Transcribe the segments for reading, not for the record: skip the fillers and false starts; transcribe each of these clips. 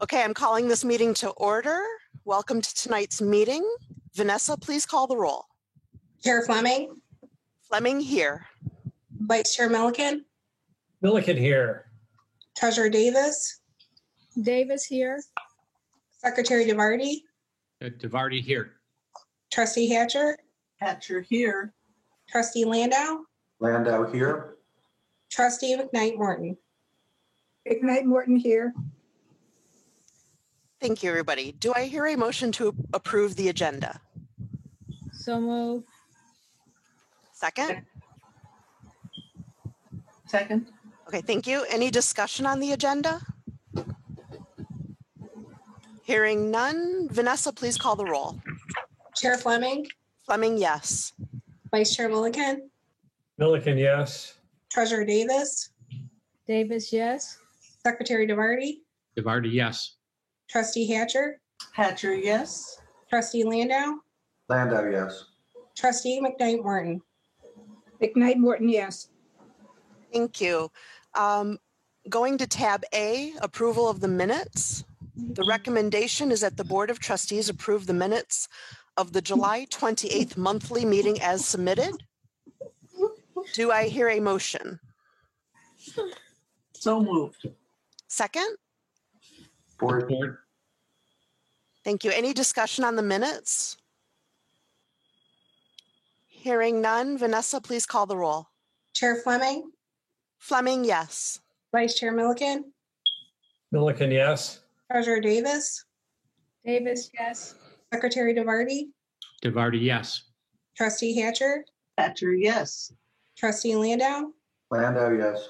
Okay, I'm calling this meeting to order. Welcome to tonight's meeting. Vanessa, please call the roll. Chair Fleming, Fleming here. Vice Chair Milliken, Milliken here. Treasurer Davis, Davis here. Secretary DeVarty, DeVarty here. Trustee Hatcher, Hatcher here. Trustee Landau, Landau here. Trustee McKnight Morton. McKnight Morton here. Thank you, everybody. Do I hear a motion to approve the agenda? So move. Second? Second. Okay, thank you. Any discussion on the agenda? Hearing none. Vanessa, please call the roll. Chair Fleming, Fleming, yes. Vice Chair Milliken, Milliken, yes. Treasurer Davis, Davis, yes. Secretary DeVarty, DeVarty, yes. Trustee Hatcher, Hatcher, yes. Trustee Landau, Landau, yes. Trustee McKnight Morton. McKnight Morton, yes. Thank you. Going to tab A, approval of the minutes. The recommendation is that the Board of Trustees approve the minutes of the July 28th monthly meeting as submitted. Do I hear a motion? So moved. Second? Board. Thank you. Any discussion on the minutes? Hearing none. Vanessa, please call the roll. Chair Fleming, Fleming, yes. Vice Chair Milliken, Milliken, yes. Treasurer Davis, Davis, yes. Secretary DeVarty, DeVarty, yes. Trustee Hatcher, Hatcher, yes. Trustee Landau, Landau, yes.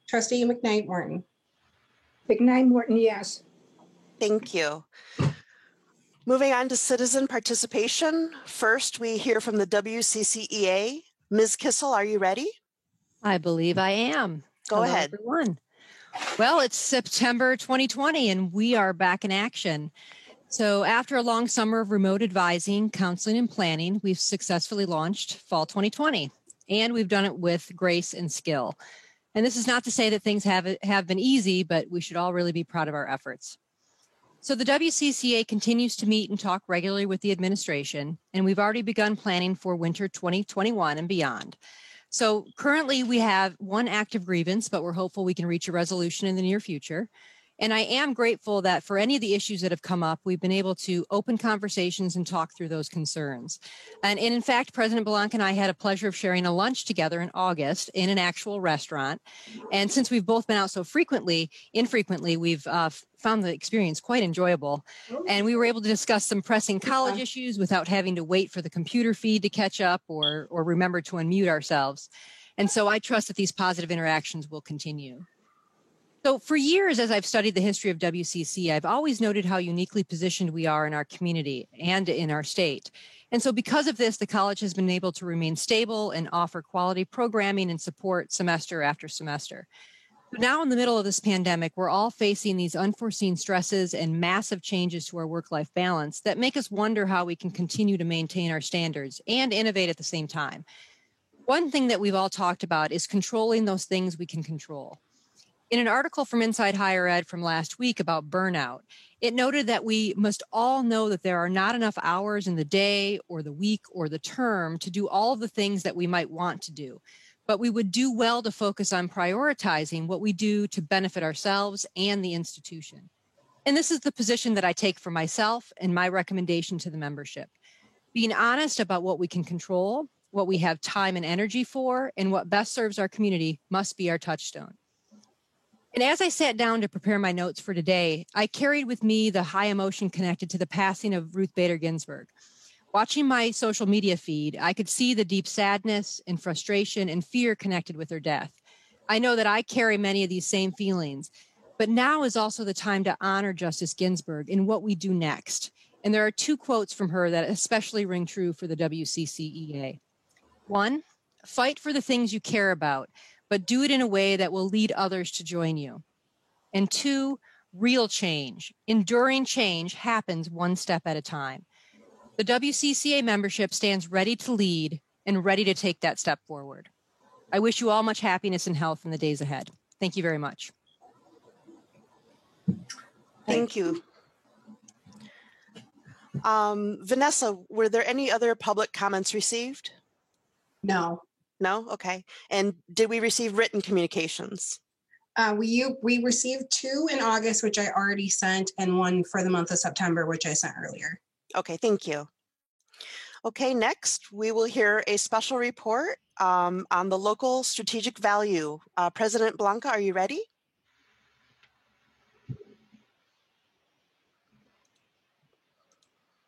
Trustee McKnight Morton. McKnight Morton, yes. Thank you. Moving on to citizen participation. First, we hear from the WCCEA. Ms. Kissel, are you ready? I believe I am. Go Hello, ahead. everyone. Well, it's September 2020 and we are back in action. So after a long summer of remote advising, counseling, and planning, we've successfully launched Fall 2020, and we've done it with grace and skill. And this is not to say that things have been easy, but we should all really be proud of our efforts. So the WCCA continues to meet and talk regularly with the administration, and we've already begun planning for winter 2021 and beyond. So currently we have one active grievance, but we're hopeful we can reach a resolution in the near future. And I am grateful that for any of the issues that have come up, we've been able to open conversations and talk through those concerns. And in fact, President Blanc and I had a pleasure of sharing a lunch together in August in an actual restaurant. And since we've both been out so infrequently, we've found the experience quite enjoyable. And we were able to discuss some pressing college issues without having to wait for the computer feed to catch up or remember to unmute ourselves. And so I trust that these positive interactions will continue. So for years, as I've studied the history of WCC, I've always noted how uniquely positioned we are in our community and in our state. And so because of this, the college has been able to remain stable and offer quality programming and support semester after semester. Now in the middle of this pandemic, we're all facing these unforeseen stresses and massive changes to our work-life balance that make us wonder how we can continue to maintain our standards and innovate at the same time. One thing that we've all talked about is controlling those things we can control. In an article from Inside Higher Ed from last week about burnout, it noted that we must all know that there are not enough hours in the day or the week or the term to do all of the things that we might want to do. But we would do well to focus on prioritizing what we do to benefit ourselves and the institution. And this is the position that I take for myself and my recommendation to the membership. Being honest about what we can control, what we have time and energy for, and what best serves our community must be our touchstone. And as I sat down to prepare my notes for today, I carried with me the high emotion connected to the passing of Ruth Bader Ginsburg. Watching my social media feed, I could see the deep sadness and frustration and fear connected with her death. I know that I carry many of these same feelings, but now is also the time to honor Justice Ginsburg in what we do next. And there are two quotes from her that especially ring true for the WCCEA. One, fight for the things you care about, but do it in a way that will lead others to join you. And two, real change, enduring change happens one step at a time. The WCCA membership stands ready to lead and ready to take that step forward. I wish you all much happiness and health in the days ahead. Thank you very much. Thank you. Vanessa, were there any other public comments received? No. No? Okay. And did we receive written communications? We received 2 in August, which I already sent, and 1 for the month of September, which I sent earlier. Okay, thank you. Okay, next we will hear a special report on the local strategic value. President Blanca, are you ready?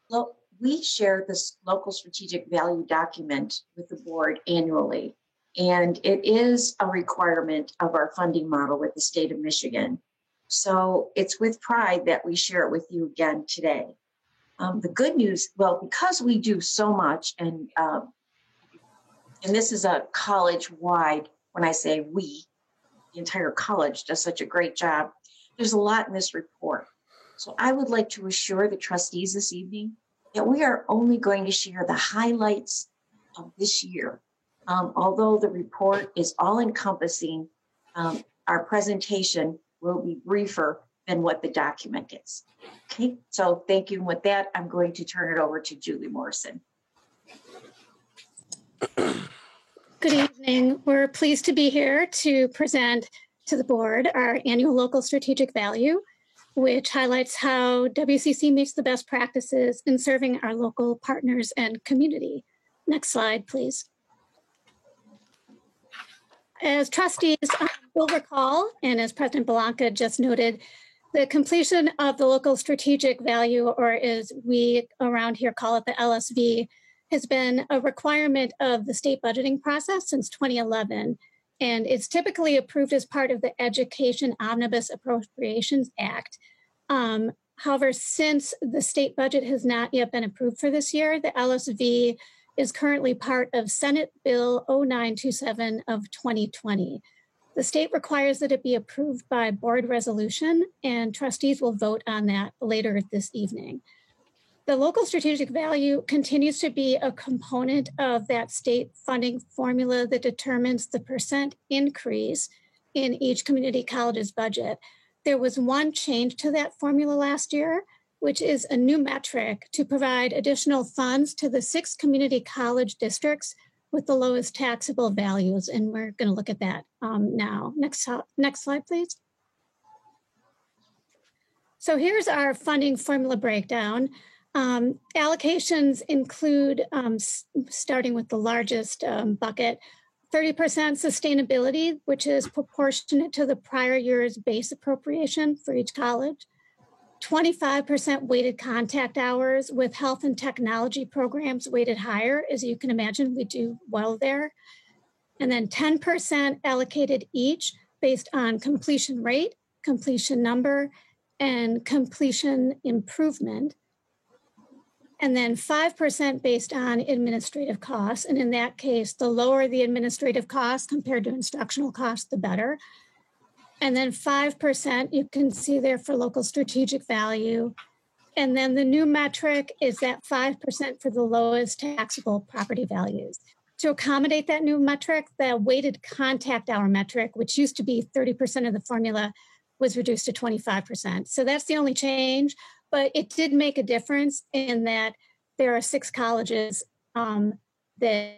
Well, we share this local strategic value document with the board annually, and it is a requirement of our funding model with the state of Michigan. So it's with pride that we share it with you again today. The good news, well, because we do so much, and this is a college-wide, when I say we, the entire college does such a great job, there's a lot in this report. So I would like to assure the trustees this evening that we are only going to share the highlights of this year. Although the report is all-encompassing, our presentation will be briefer than what the document is. Okay, so thank you. And with that, I'm going to turn it over to Julie Morrison. Good evening. We're pleased to be here to present to the board our annual local strategic value, which highlights how WCC meets the best practices in serving our local partners and community. Next slide, please. As trustees will recall, and as President Blanca just noted, the completion of the local strategic value, or as we around here call it, the LSV, has been a requirement of the state budgeting process since 2011. And it's typically approved as part of the Education Omnibus Appropriations Act. However, since the state budget has not yet been approved for this year, the LSV is currently part of Senate Bill 0927 of 2020. The state requires that it be approved by board resolution, and trustees will vote on that later this evening. The local strategic value continues to be a component of that state funding formula that determines the percent increase in each community college's budget. There was one change to that formula last year, which is a new metric to provide additional funds to the 6 community college districts with the lowest taxable values. And we're going to look at that now. Next slide, please. So here's our funding formula breakdown. Allocations include, starting with the largest bucket, 30% sustainability, which is proportionate to the prior year's base appropriation for each college, 25% weighted contact hours with health and technology programs weighted higher. As you can imagine, we do well there. And then 10% allocated each based on completion rate, completion number, and completion improvement. And then 5% based on administrative costs. And in that case, the lower the administrative costs compared to instructional costs, the better. And then 5% you can see there for local strategic value. And then the new metric is that 5% for the lowest taxable property values. To accommodate that new metric, the weighted contact hour metric, which used to be 30% of the formula, was reduced to 25%. So that's the only change. But it did make a difference in that there are 6 colleges that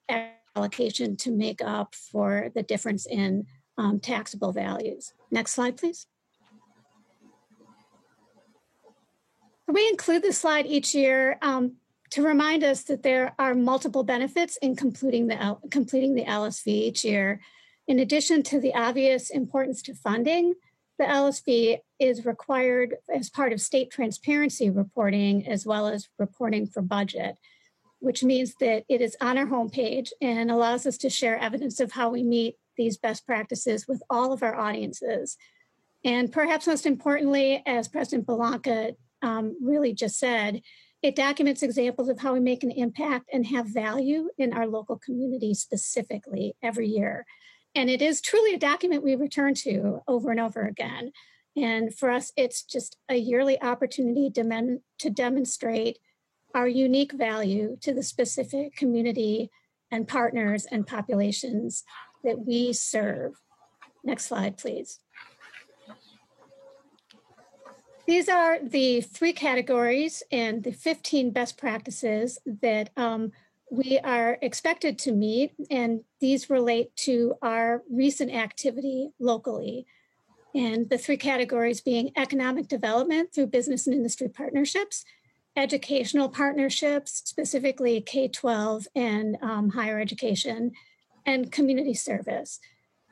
have allocation to make up for the difference in taxable values. Next slide, please. We include this slide each year to remind us that there are multiple benefits in completing the LSV each year. In addition to the obvious importance to funding, the LSV is required as part of state transparency reporting as well as reporting for budget, which means that it is on our homepage and allows us to share evidence of how we meet these best practices with all of our audiences. And perhaps most importantly, as President Blanca really just said, it documents examples of how we make an impact and have value in our local community specifically every year. And it is truly a document we return to over and over again. And for us, it's just a yearly opportunity to demonstrate our unique value to the specific community and partners and populations that we serve. Next slide, please. These are the 3 categories and the 15 best practices that we are expected to meet, and these relate to our recent activity locally. And the 3 categories being economic development through business and industry partnerships, educational partnerships, specifically K-12 and higher education, and community service.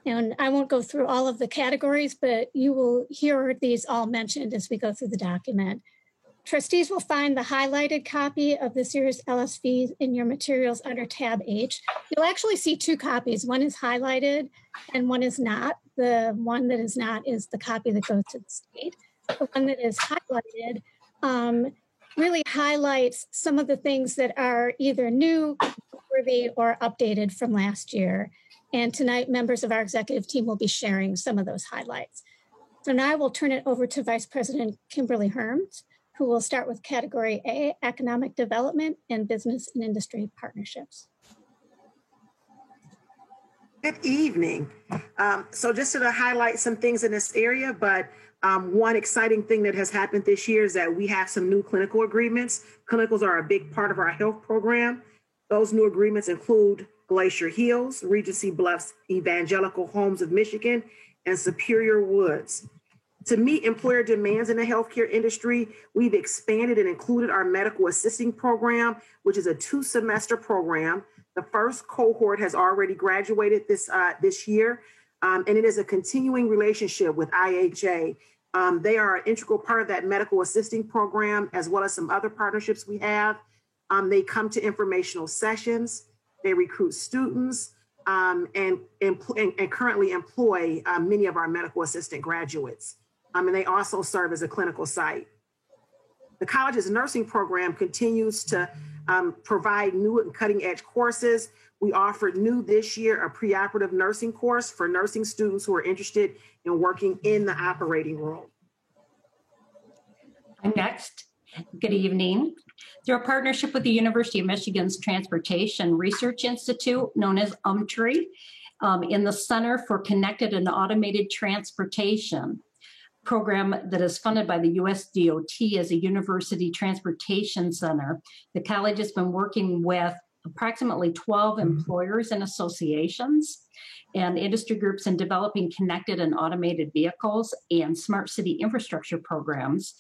And I won't go through all of the categories, but you will hear these all mentioned as we go through the document. Trustees will find the highlighted copy of this year's LSV in your materials under tab H. You'll actually see 2 copies. One is highlighted and one is not. The one that is not is the copy that goes to the state. The one that is highlighted really highlights some of the things that are either new, worthy, or updated from last year. And tonight, members of our executive team will be sharing some of those highlights. So now I will turn it over to Vice President Kimberly Herms, who will start with category A, economic development and business and industry partnerships. Good evening. So just to highlight some things in this area, but one exciting thing that has happened this year is that we have some new clinical agreements. Clinicals are a big part of our health program. Those new agreements include Glacier Hills, Regency Bluffs Evangelical Homes of Michigan, and Superior Woods. To meet employer demands in the healthcare industry, we've expanded and included our medical assisting program, which is a 2-semester program. The first cohort has already graduated this year, and it is a continuing relationship with IHA. They are an integral part of that medical assisting program, as well as some other partnerships we have. They come to informational sessions, they recruit students, and currently employ many of our medical assistant graduates. And they also serve as a clinical site. The college's nursing program continues to provide new and cutting edge courses. We offered new this year a preoperative nursing course for nursing students who are interested in working in the operating room. I'm next. Good evening. Through a partnership with the University of Michigan's Transportation Research Institute, known as UMTRI, in the Center for Connected and Automated Transportation program that is funded by the US DOT as a university transportation center, the college has been working with approximately 12 employers and associations and industry groups in developing connected and automated vehicles and smart city infrastructure programs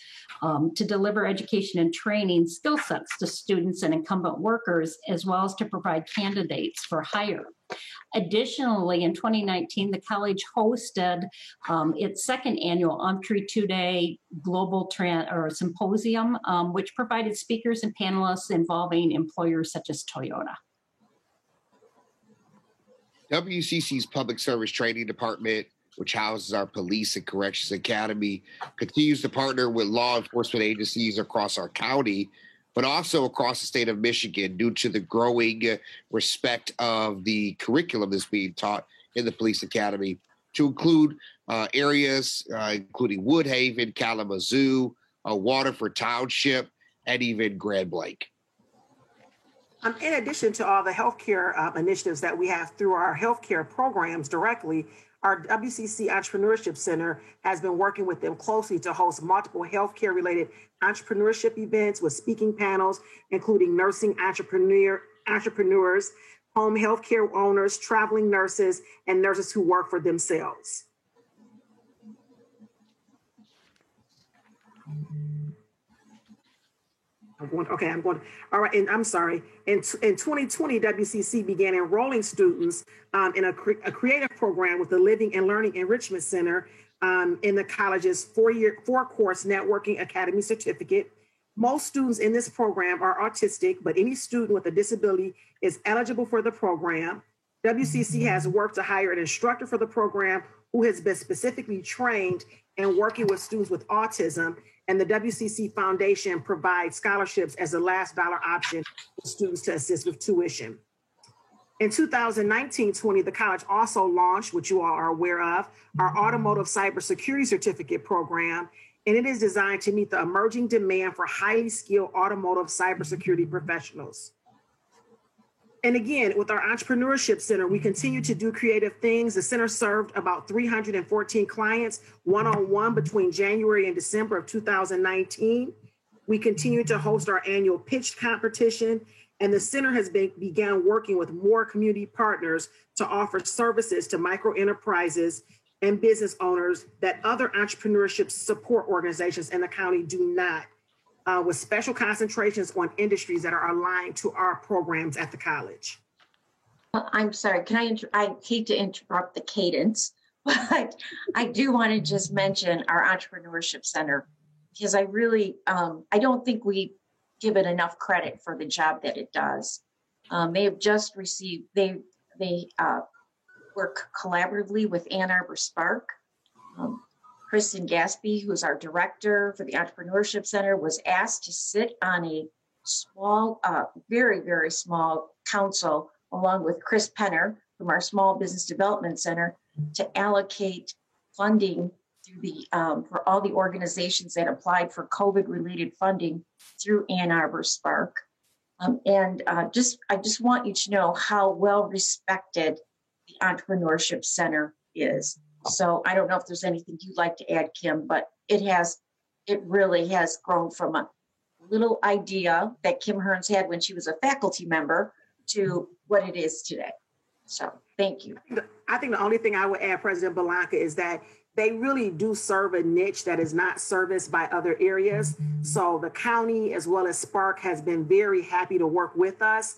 to deliver education and training skill sets to students and incumbent workers, as well as to provide candidates for hire. Additionally, in 2019, the college hosted its 2nd annual UMTRI 2-day global symposium, which provided speakers and panelists involving employers such as Toyota. WCC's Public Service Training Department, which houses our Police and Corrections Academy, continues to partner with law enforcement agencies across our county, but also across the state of Michigan due to the growing respect of the curriculum that's being taught in the Police Academy, to include areas including Woodhaven, Kalamazoo, Waterford Township, and even Grand Blanc. In addition to all the healthcare initiatives that we have through our healthcare programs directly, our WCC Entrepreneurship Center has been working with them closely to host multiple healthcare-related entrepreneurship events with speaking panels, including nursing entrepreneurs, home healthcare owners, traveling nurses, and nurses who work for themselves. All right, and I'm sorry. In 2020, WCC began enrolling students in a creative program with the Living and Learning Enrichment Center in the college's 4-course networking academy certificate. Most students in this program are autistic, but any student with a disability is eligible for the program. WCC has worked to hire an instructor for the program who has been specifically trained in working with students with autism, and the WCC Foundation provides scholarships as a last dollar option for students to assist with tuition. In 2019-20, the college also launched, which you all are aware of, our Automotive Cybersecurity Certificate program, and it is designed to meet the emerging demand for highly skilled automotive cybersecurity professionals. And again, with our Entrepreneurship Center, we continue to do creative things. The center served about 314 clients one-on-one between January and December of 2019. We continue to host our annual pitch competition, and the center has began working with more community partners to offer services to micro enterprises and business owners that other entrepreneurship support organizations in the county do not, with special concentrations on industries that are aligned to our programs at the college. I'm sorry, I hate to interrupt the cadence, but I do want to just mention our Entrepreneurship Center, because I really, I don't think we give it enough credit for the job that it does. They have just received, they work collaboratively with Ann Arbor Spark. Kristen Gaspy, who's our director for the Entrepreneurship Center, was asked to sit on a small, very, very small council, along with Chris Penner from our Small Business Development Center, to allocate funding through the for all the organizations that applied for COVID-related funding through Ann Arbor Spark. I just want you to know how well respected the Entrepreneurship Center is. So I don't know if there's anything you'd like to add, Kim, but it really has grown from a little idea that Kim Hearns had when she was a faculty member to what it is today. So thank you. I think the only thing I would add, President Blanca, is that they really do serve a niche that is not serviced by other areas. So the county, as well as Spark, has been very happy to work with us.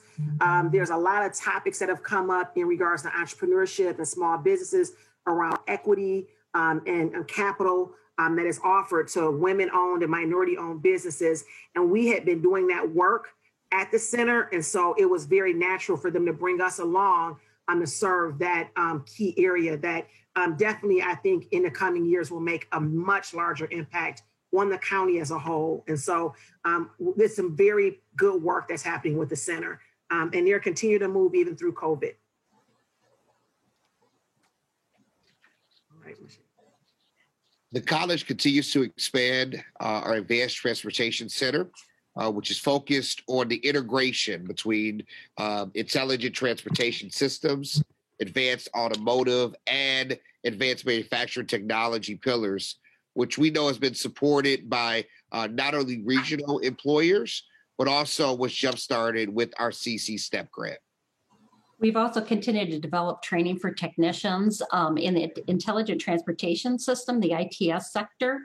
There's a lot of topics that have come up in regards to entrepreneurship and small businesses around equity and capital that is offered to women-owned and minority-owned businesses. And we had been doing that work at the center. And so it was very natural for them to bring us along to serve that key area that definitely, I think, in the coming years will make a much larger impact on the county as a whole. And so there's some very good work that's happening with the center. And they're continuing to move even through COVID. The college continues to expand our Advanced Transportation Center, which is focused on the integration between intelligent transportation systems, advanced automotive, and advanced manufacturing technology pillars, which we know has been supported by not only regional employers, but also was jump-started with our CC STEP grant. We've also continued to develop training for technicians in the intelligent transportation system, the ITS sector.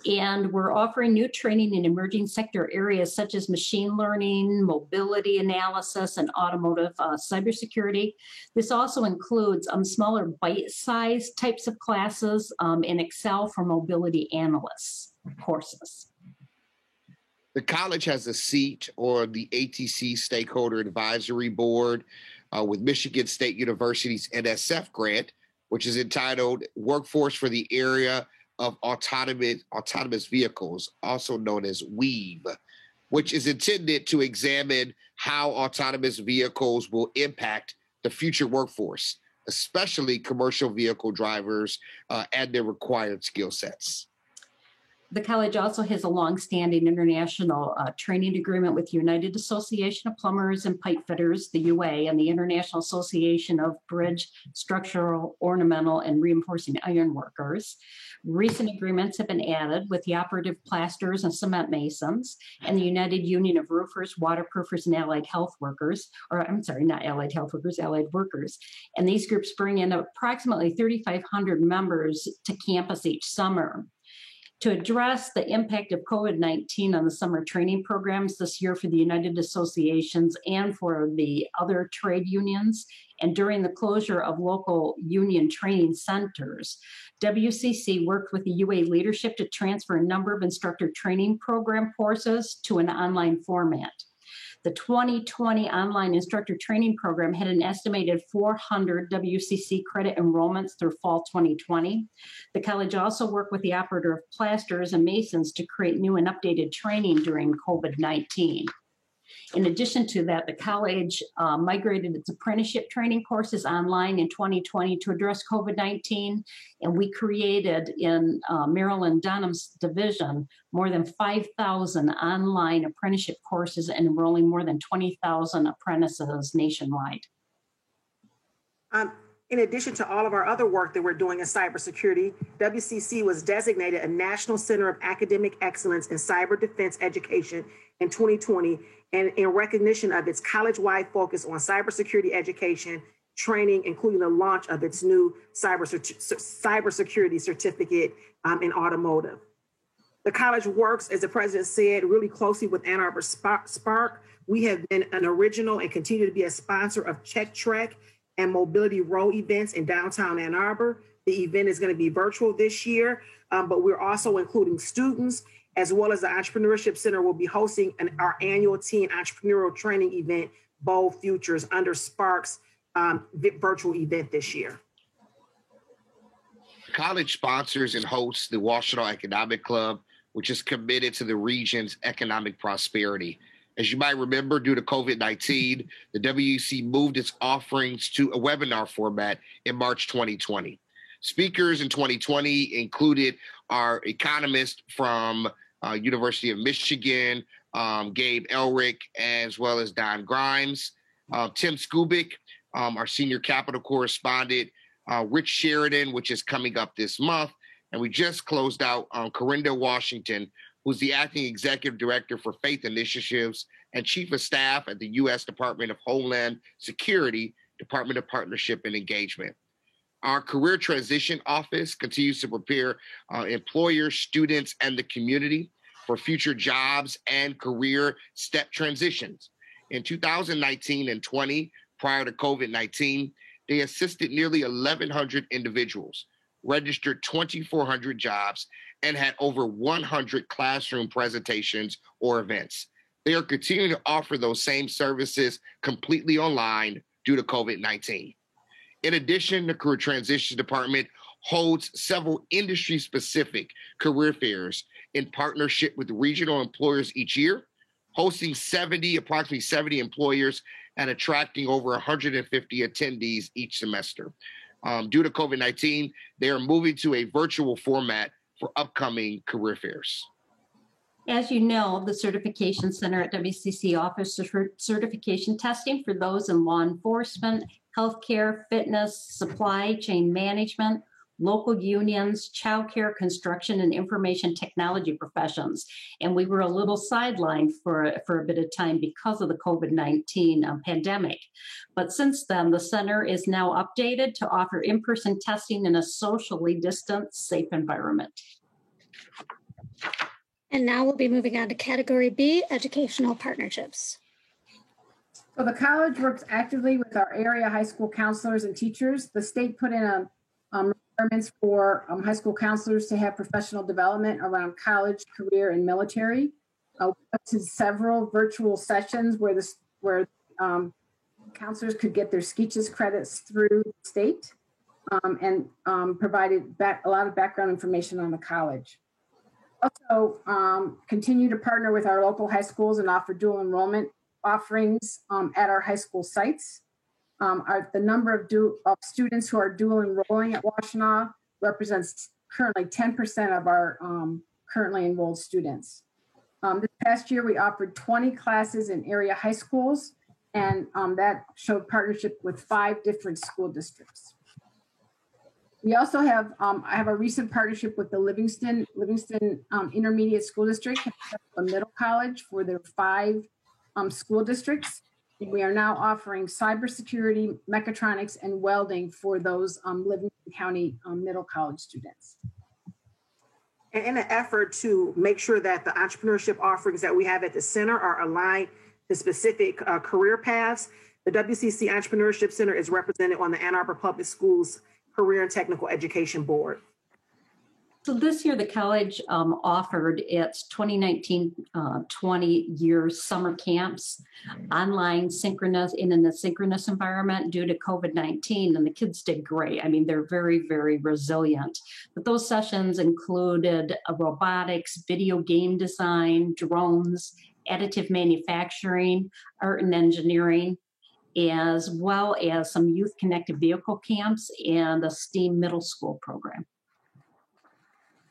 And we're offering new training in emerging sector areas such as machine learning, mobility analysis, and automotive cybersecurity. This also includes smaller bite-sized types of classes in Excel for mobility analysts courses. The college has a seat on the ATC Stakeholder Advisory Board with Michigan State University's NSF grant, which is entitled Workforce for the Area of Autonomous Vehicles, also known as WEAV, which is intended to examine how autonomous vehicles will impact the future workforce, especially commercial vehicle drivers and their required skill sets. The college also has a longstanding international training agreement with the United Association of Plumbers and Pipe Fitters, the UA, and the International Association of Bridge, Structural, Ornamental, and Reinforcing Iron Workers. Recent agreements have been added with the Operative Plasters and Cement Masons and the United Union of Roofers, Waterproofers, and Allied Health Workers, or I'm sorry, not Allied Health Workers, Allied Workers. And these groups bring in approximately 3,500 members to campus each summer. To address the impact of COVID-19 on the summer training programs this year for the United Associations and for the other trade unions, and during the closure of local union training centers, WCC worked with the UA leadership to transfer a number of instructor training program courses to an online format. The 2020 online instructor training program had an estimated 400 WCC credit enrollments through fall 2020. The college also worked with the Operative Plasters and Masons to create new and updated training during COVID-19. In addition to that, the college migrated its apprenticeship training courses online in 2020 to address COVID-19. And we created in Marilyn Dunham's division more than 5,000 online apprenticeship courses and enrolling more than 20,000 apprentices nationwide. In addition to all of our other work that we're doing in cybersecurity, WCC was designated a National Center of Academic Excellence in Cyber Defense Education in 2020, and in recognition of its college-wide focus on cybersecurity education, training, including the launch of its new cybersecurity certificate in automotive. The college works, as the president said, really closely with Ann Arbor Spark. We have been an original and continue to be a sponsor of Check Trek and Mobility Row events in downtown Ann Arbor. The event is going to be virtual this year, but we're also including students, as well as the Entrepreneurship Center will be hosting our annual teen entrepreneurial training event, Bold Futures, under Spark's virtual event this year. College sponsors and hosts the Washtenaw Economic Club, which is committed to the region's economic prosperity. As you might remember, due to COVID-19, the WEC moved its offerings to a webinar format in March 2020. Speakers in 2020 included our economist from University of Michigan, Gabe Elric, as well as Don Grimes, Tim Skubic, our senior capital correspondent, Rich Sheridan, which is coming up this month. And we just closed out Corinda Washington, who's the acting executive director for Faith Initiatives and chief of staff at the U.S. Department of Homeland Security, Department of Partnership and Engagement. Our Career Transition Office continues to prepare employers, students, and the community for future jobs and career step transitions. In 2019 and 20, prior to COVID-19, they assisted nearly 1,100 individuals, registered 2,400 jobs, and had over 100 classroom presentations or events. They are continuing to offer those same services completely online due to COVID-19. In addition, the Career Transition Department holds several industry-specific career fairs in partnership with regional employers each year, hosting approximately 70 employers and attracting over 150 attendees each semester. Due to COVID-19, they are moving to a virtual format for upcoming career fairs. As you know, the Certification Center at WCC offers certification testing for those in law enforcement, healthcare, fitness, supply chain management, local unions, childcare, construction, and information technology professions. And we were a little sidelined for a bit of time because of the COVID-19 pandemic. But since then, the center is now updated to offer in-person testing in a socially distanced, safe environment. And now we'll be moving on to Category B, Educational Partnerships. So the college works actively with our area high school counselors and teachers. The state put in requirements for high school counselors to have professional development around college, career, and military. We went to several virtual sessions where counselors could get their SCEACHES credits through the state and provided a lot of background information on the college. Also, continue to partner with our local high schools and offer dual enrollment offerings at our high school sites. The number of students who are dual enrolling at Washtenaw represents currently 10% of our currently enrolled students. This past year, we offered 20 classes in area high schools, and that showed partnership with 5 different school districts. We also have I have a recent partnership with the Livingston Intermediate School District, a middle college for their 5 school districts. We are now offering cybersecurity, mechatronics, and welding for those Livingston County middle college students. And in an effort to make sure that the entrepreneurship offerings that we have at the center are aligned to specific career paths, the WCC Entrepreneurship Center is represented on the Ann Arbor Public Schools Career and Technical Education Board. So this year, the college offered its 2019-20 year summer camps online, synchronous, in an asynchronous environment due to COVID-19, and the kids did great. I mean, they're very, very resilient. But those sessions included robotics, video game design, drones, additive manufacturing, art and engineering, as well as some youth connected vehicle camps and a STEAM middle school program.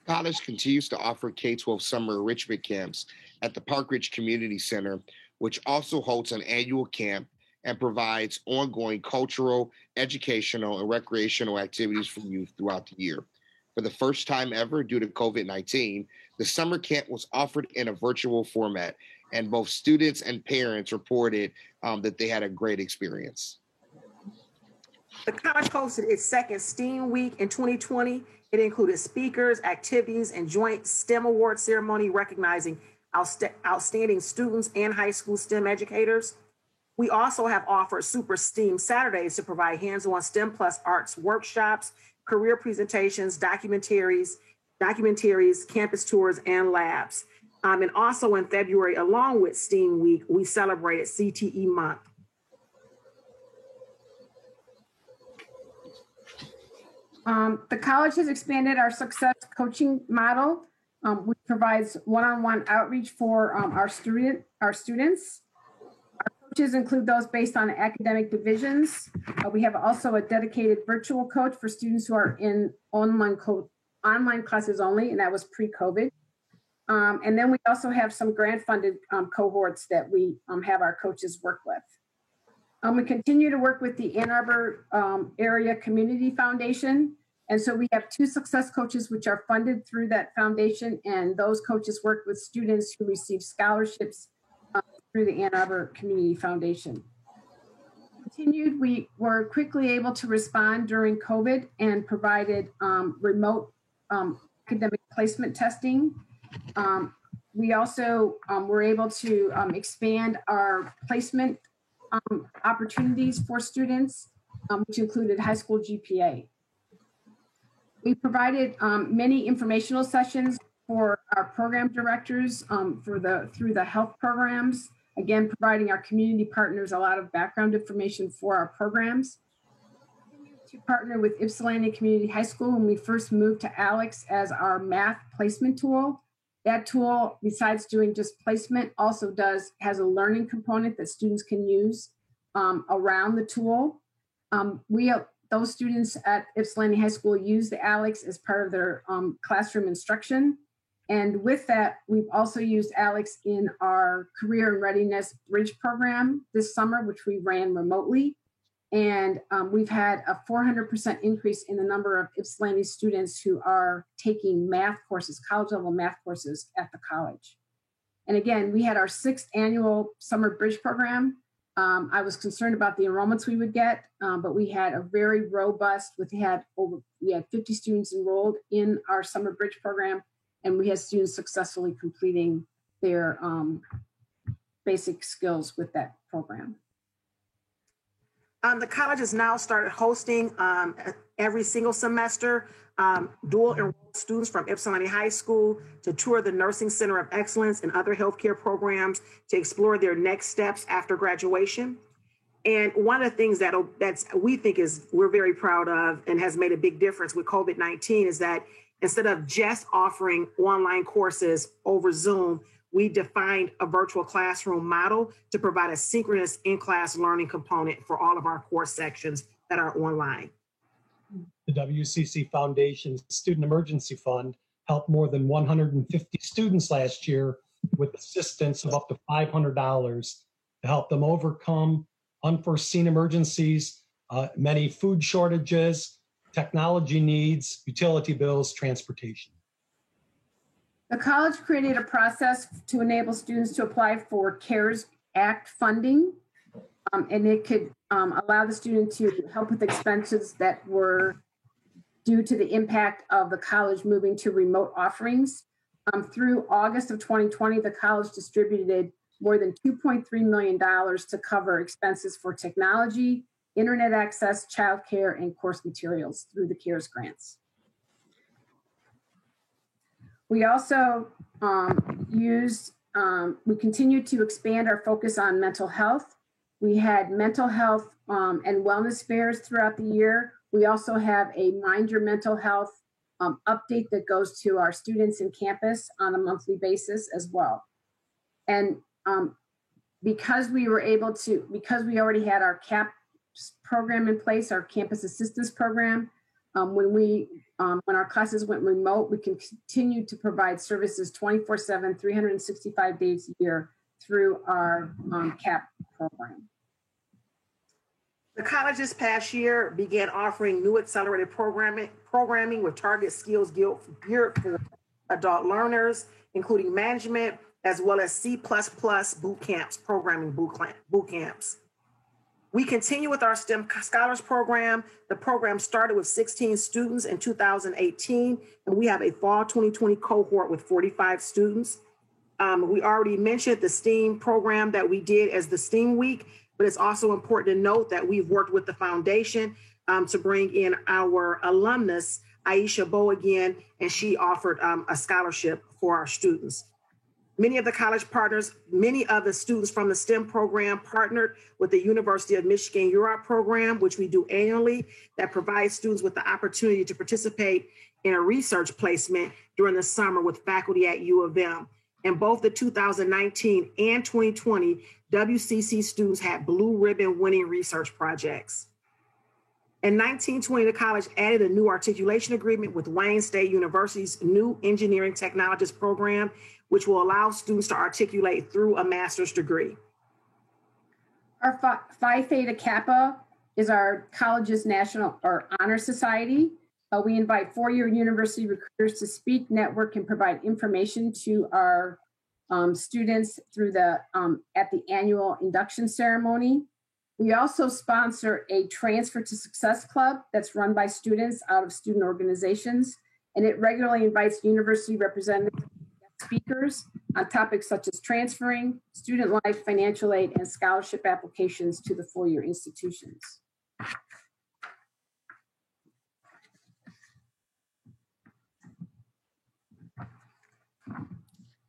College continues to offer K-12 summer enrichment camps at the Park Ridge Community Center, which also holds an annual camp and provides ongoing cultural, educational, and recreational activities for youth throughout the year. For the first time ever, due to COVID-19, the summer camp was offered in a virtual format, and both students and parents reported that they had a great experience. The college hosted its second STEAM Week in 2020. It included speakers, activities, and joint STEM award ceremony recognizing outstanding students and high school STEM educators. We also have offered Super STEAM Saturdays to provide hands-on STEM plus arts workshops, career presentations, documentaries, campus tours, and labs. And also in February, along with STEAM Week, we celebrated CTE Month. The college has expanded our success coaching model, which provides one-on-one outreach for our students. Our coaches include those based on academic divisions. We have also a dedicated virtual coach for students who are in online classes only, and that was pre-COVID. And then we also have some grant-funded cohorts that we have our coaches work with. We continue to work with the Ann Arbor Area Community Foundation. And so we have 2 success coaches which are funded through that foundation, and those coaches work with students who receive scholarships through the Ann Arbor Community Foundation. Continued, we were quickly able to respond during COVID and provided remote academic placement testing. We also were able to expand our placement opportunities for students, which included high school GPA. We provided many informational sessions for our program directors through the health programs, again, providing our community partners a lot of background information for our programs. We continued to partner with Ypsilanti Community High School when we first moved to ALEX as our math placement tool. That tool, besides doing just placement, also has a learning component that students can use around the tool. Those students at Ypsilanti High School use the ALEX as part of their classroom instruction. And with that, we've also used ALEX in our Career and Readiness Bridge program this summer, which we ran remotely. And we've had a 400% increase in the number of Ypsilanti students who are taking math courses, college-level math courses at the college. And again, we had our 6th annual Summer Bridge program. I was concerned about the enrollments we would get, but we had a very robust, we had 50 students enrolled in our Summer Bridge program, and we had students successfully completing their basic skills with that program. The college has now started hosting every single semester dual enrolled students from Ypsilanti High School to tour the Nursing Center of Excellence and other healthcare programs to explore their next steps after graduation. And one of the things we think we're very proud of and has made a big difference with COVID-19 is that instead of just offering online courses over Zoom, we defined a virtual classroom model to provide a synchronous in-class learning component for all of our course sections that are online. The WCC Foundation's Student Emergency Fund helped more than 150 students last year with assistance of up to $500 to help them overcome unforeseen emergencies, many food shortages, technology needs, utility bills, transportation. The college created a process to enable students to apply for CARES Act funding, and it could allow the student to help with expenses that were due to the impact of the college moving to remote offerings. Through August of 2020, the college distributed more than $2.3 million to cover expenses for technology, internet access, childcare, and course materials through the CARES grants. We also we continued to expand our focus on mental health. We had mental health and wellness fairs throughout the year. We also have a Mind Your Mental Health update that goes to our students in campus on a monthly basis as well. And because we already had our CAP program in place, our campus assistance program, when our classes went remote, we can continue to provide services 24/7, 365 days a year through our CAP program. The college this past year began offering new accelerated programming with target skills geared for adult learners, including management, as well as C++ boot camps, programming boot camps. We continue with our STEM Scholars Program. The program started with 16 students in 2018, and we have a fall 2020 cohort with 45 students. We already mentioned the STEAM program that we did as the STEAM Week, but it's also important to note that we've worked with the foundation to bring in our alumnus, Aisha Bowagan, and she offered a scholarship for our students. Many of the students from the STEM program partnered with the University of Michigan UROP program, which we do annually, that provides students with the opportunity to participate in a research placement during the summer with faculty at U of M. And both the 2019 and 2020 WCC students had blue ribbon winning research projects. In 1920, the college added a new articulation agreement with Wayne State University's new engineering technologist program, which will allow students to articulate through a master's degree. Our Phi Theta Kappa is our college's national or honor society. We invite four-year university recruiters to speak, network, and provide information to our students through at the annual induction ceremony. We also sponsor a Transfer to Success Club that's run by students out of student organizations, and it regularly invites university representatives, speakers on topics such as transferring, student life, financial aid, and scholarship applications to the four-year institutions.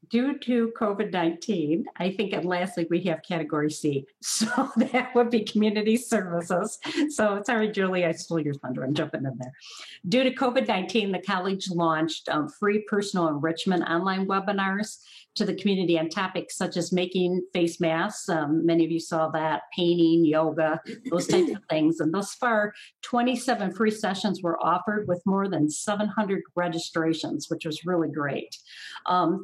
Due to COVID-19, I think and lastly, we have category C. So that would be community services. So sorry, Julie, I stole your thunder. I'm jumping in there. Due to COVID-19, the college launched free personal enrichment online webinars to the community on topics such as making face masks. Many of you saw that, painting, yoga, those types of things. And thus far, 27 free sessions were offered with more than 700 registrations, which was really great.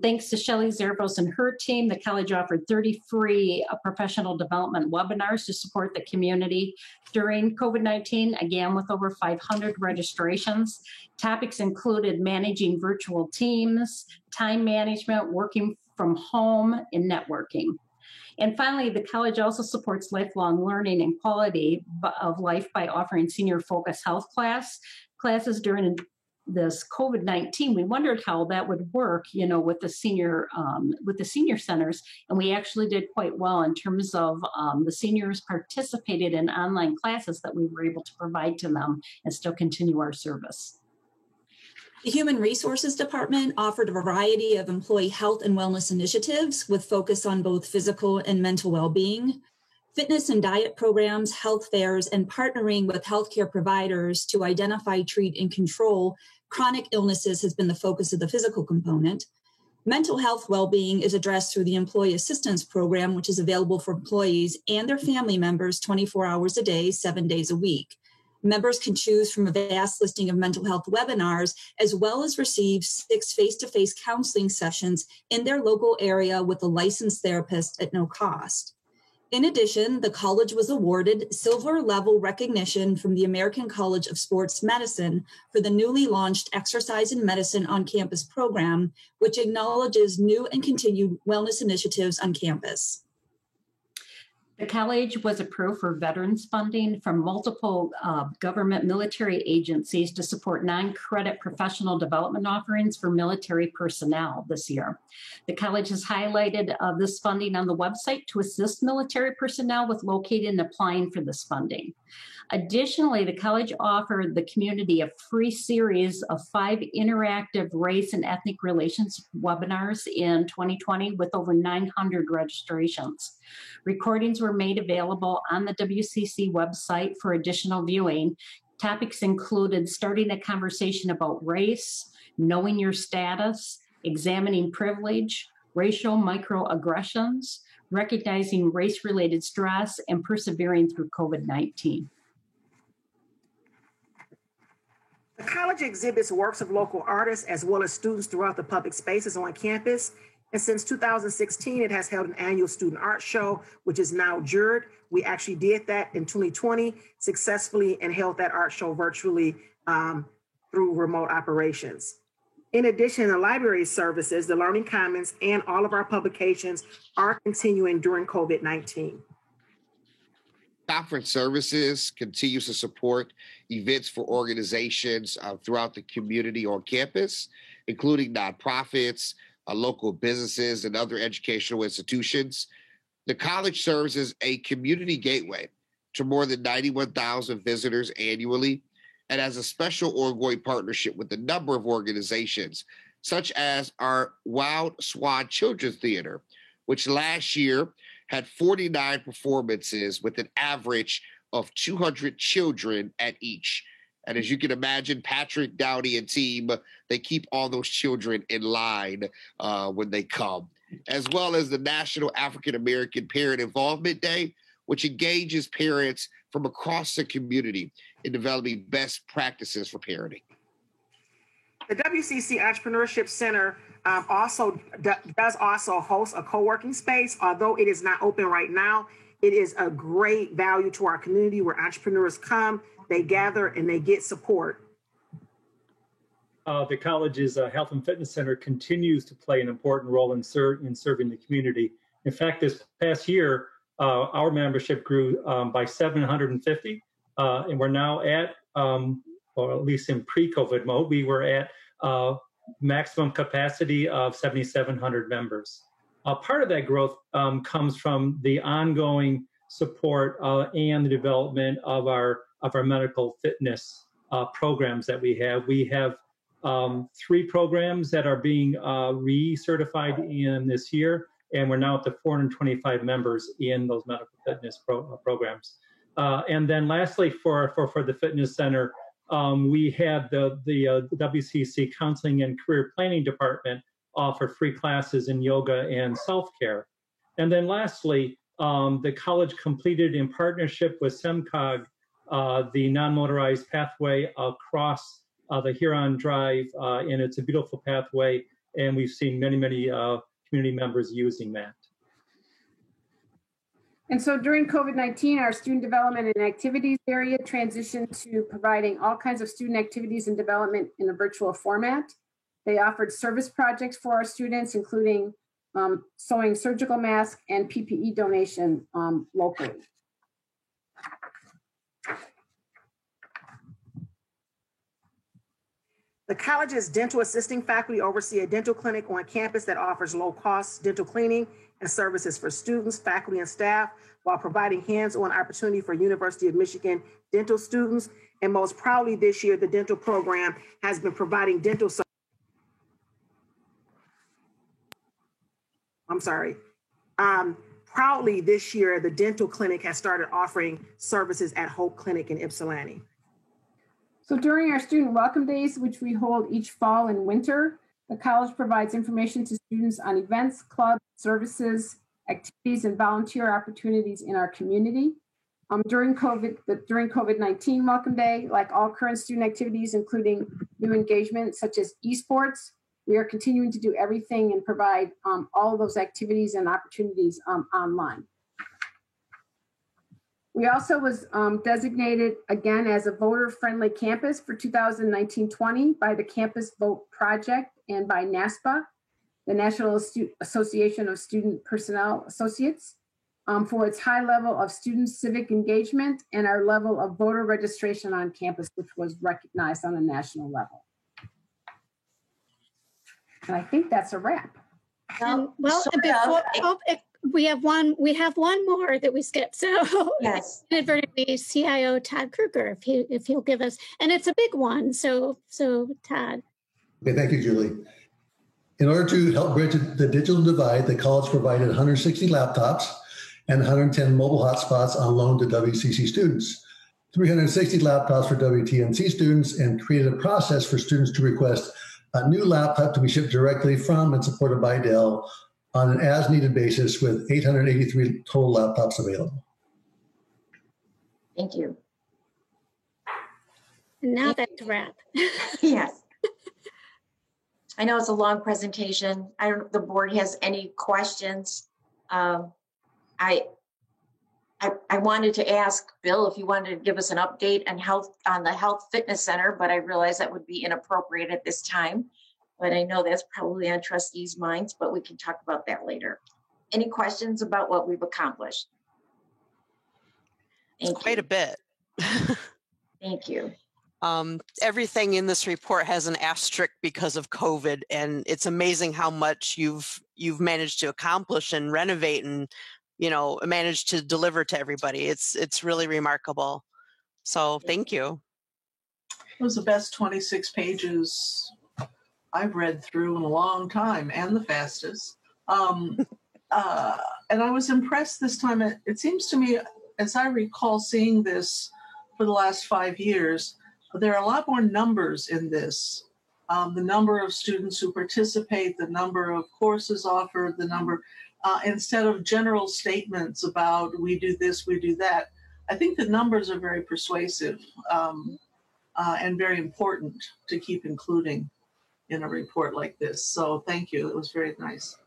Thanks to Shelley Zervos and her team, the college offered 30 free professional development webinars to support the community during COVID-19, again, with over 500 registrations. Topics included managing virtual teams, time management, working from home, and networking. And finally, the college also supports lifelong learning and quality of life by offering senior focused health classes during this COVID-19. We wondered how that would work, with the senior centers, and we actually did quite well in terms of the seniors participated in online classes that we were able to provide to them and still continue our service. The Human Resources Department offered a variety of employee health and wellness initiatives with focus on both physical and mental well-being, fitness and diet programs, health fairs, and partnering with healthcare providers to identify, treat, and control chronic illnesses has been the focus of the physical component. Mental health well-being is addressed through the Employee Assistance Program, which is available for employees and their family members 24 hours a day, 7 days a week. Members can choose from a vast listing of mental health webinars, as well as receive 6 face-to-face counseling sessions in their local area with a licensed therapist at no cost. In addition, the college was awarded silver level recognition from the American College of Sports Medicine for the newly launched Exercise in Medicine on Campus program, which acknowledges new and continued wellness initiatives on campus. The college was approved for veterans funding from multiple government military agencies to support non-credit professional development offerings for military personnel this year. The college has highlighted this funding on the website to assist military personnel with locating and applying for this funding. Additionally, the college offered the community a free series of 5 interactive race and ethnic relations webinars in 2020 with over 900 registrations. Recordings were made available on the WCC website for additional viewing. Topics included starting a conversation about race, knowing your status, examining privilege, racial microaggressions, recognizing race-related stress, and persevering through COVID-19. The college exhibits works of local artists as well as students throughout the public spaces on campus. And since 2016, it has held an annual student art show, which is now jured. We actually did that in 2020 successfully and held that art show virtually through remote operations. In addition, the library services, the Learning Commons, and all of our publications are continuing during COVID-19. Conference Services continues to support events for organizations throughout the community on campus, including nonprofits, local businesses, and other educational institutions. The college serves as a community gateway to more than 91,000 visitors annually, and has a special ongoing partnership with a number of organizations, such as our Wild Swan Children's Theater, which last year had 49 performances with an average of 200 children at each. And as you can imagine, Patrick, Downey, and team, they keep all those children in line when they come, as well as the National African American Parent Involvement Day, which engages parents from across the community in developing best practices for parenting. The WCC Entrepreneurship Center does also host a co-working space. Although it is not open right now, it is a great value to our community where entrepreneurs come, they gather, and they get support. The college's Health and Fitness Center continues to play an important role in serving the community. In fact, this past year, our membership grew by 750, and we're now at, or at least in pre-COVID mode, we were at maximum capacity of 7,700 members. Part of that growth comes from the ongoing support and the development of our medical fitness programs that we have. We have 3 programs that are being recertified in this year, and we're now up to 425 members in those medical fitness programs. And then lastly, for the fitness center, we had the WCC Counseling and Career Planning Department offer free classes in yoga and self-care. And then lastly, the college completed in partnership with SEMCOG the non-motorized pathway across the Huron Drive, and it's a beautiful pathway, and we've seen many community members using that. And so during COVID-19, our student development and activities area transitioned to providing all kinds of student activities and development in a virtual format. They offered service projects for our students, including sewing surgical masks and PPE donation locally. The college's dental assisting faculty oversee a dental clinic on campus that offers low-cost dental cleaning and services for students, faculty, and staff, while providing hands-on opportunity for University of Michigan dental students. And most proudly this year, the dental program has been providing dental services. Proudly this year, the dental clinic has started offering services at Hope Clinic in Ypsilanti. So during our student welcome days, which we hold each fall and winter, the college provides information to students on events, clubs, services, activities, and volunteer opportunities in our community. During COVID-19 Welcome Day, like all current student activities, including new engagements such as esports, we are continuing to do everything and provide all of those activities and opportunities online. We also was designated again as a voter-friendly campus for 2019-20 by the Campus Vote Project and by NASPA, the National Association of Student Personnel Associates, for its high level of student civic engagement and our level of voter registration on campus, which was recognized on a national level. And I think that's a wrap. We have one more that we skipped. So yes, inadvertently, CIO Todd Kruger, if he'll give us, and it's a big one. So Todd. Okay, thank you, Julie. In order to help bridge the digital divide, the college provided 160 laptops and 110 mobile hotspots on loan to WCC students, 360 laptops for WTNC students, and created a process for students to request a new laptop to be shipped directly from and supported by Dell on an as-needed basis with 883 total laptops available. Thank you. And now back to wrap. Yes. I know it's a long presentation. I don't know if the board has any questions. I wanted to ask Bill if you wanted to give us an update on the Health Fitness Center, but I realize that would be inappropriate at this time. But I know that's probably on trustees' minds, but we can talk about that later. Any questions about what we've accomplished? It's quite a bit. Thank you. Everything in this report has an asterisk because of COVID, and it's amazing how much you've managed to accomplish and renovate and, you know, managed to deliver to everybody. It's really remarkable. So thank you. It was the best 26 pages I've read through in a long time, and the fastest. And I was impressed this time. It seems to me, as I recall seeing this for the last 5 years, there are a lot more numbers in this. The number of students who participate, the number of courses offered, the number, instead of general statements about we do this, we do that. I think the numbers are very persuasive and very important to keep including in a report like this. So thank you. It was very nice.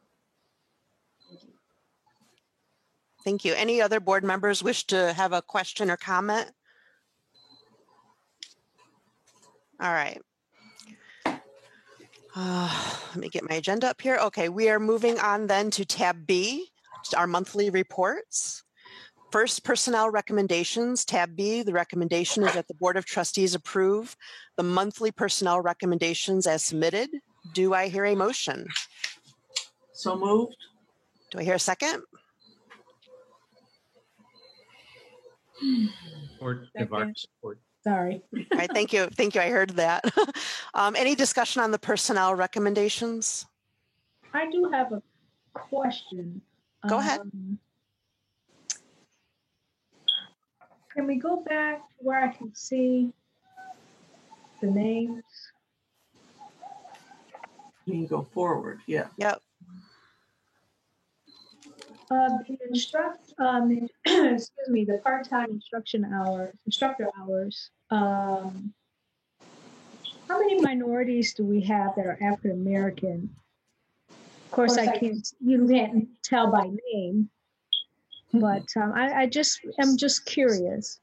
Thank you. Any other board members wish to have a question or comment? All right. Let me get my agenda up here. Okay, we are moving on then to tab B, our monthly reports. First, personnel recommendations. Tab B, the recommendation is that the Board of Trustees approve the monthly personnel recommendations as submitted. Do I hear a motion? So moved. Do I hear a second? Or DeVarty support. Sorry. All right, thank you. Thank you. I heard that. Any discussion on the personnel recommendations? I do have a question. Go ahead. Can we go back where I can see the names? You can go forward. Yeah. Yep. The excuse me, the part-time instructor hours. How many minorities do we have that are African American? Of course, you can't tell by name, but I'm just curious.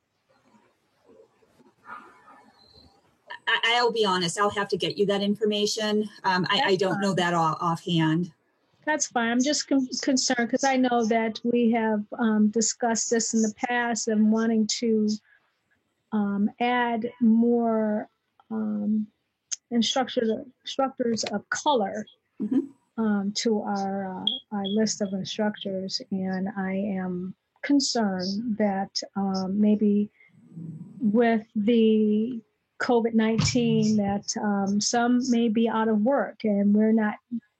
I'll be honest, I'll have to get you that information. I don't know that offhand. That's fine. I'm just concerned because I know that we have discussed this in the past and wanting to add more instructors of color to our list of instructors. And I am concerned that maybe with the COVID-19 that some may be out of work and we're not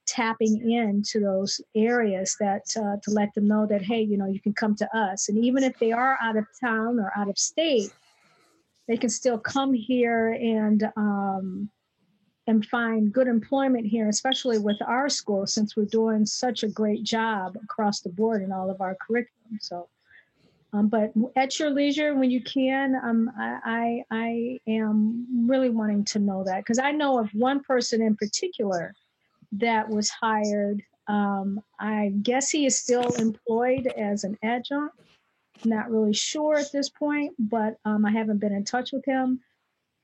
tapping into those areas that to let them know that, hey, you know, you can come to us. And even if they are out of town or out of state, they can still come here and find good employment here, especially with our school, since we're doing such a great job across the board in all of our curriculum. So, but at your leisure, when you can, I am really wanting to know that, because I know of one person in particular that was hired. I guess he is still employed as an adjunct. Not really sure at this point, but I haven't been in touch with him.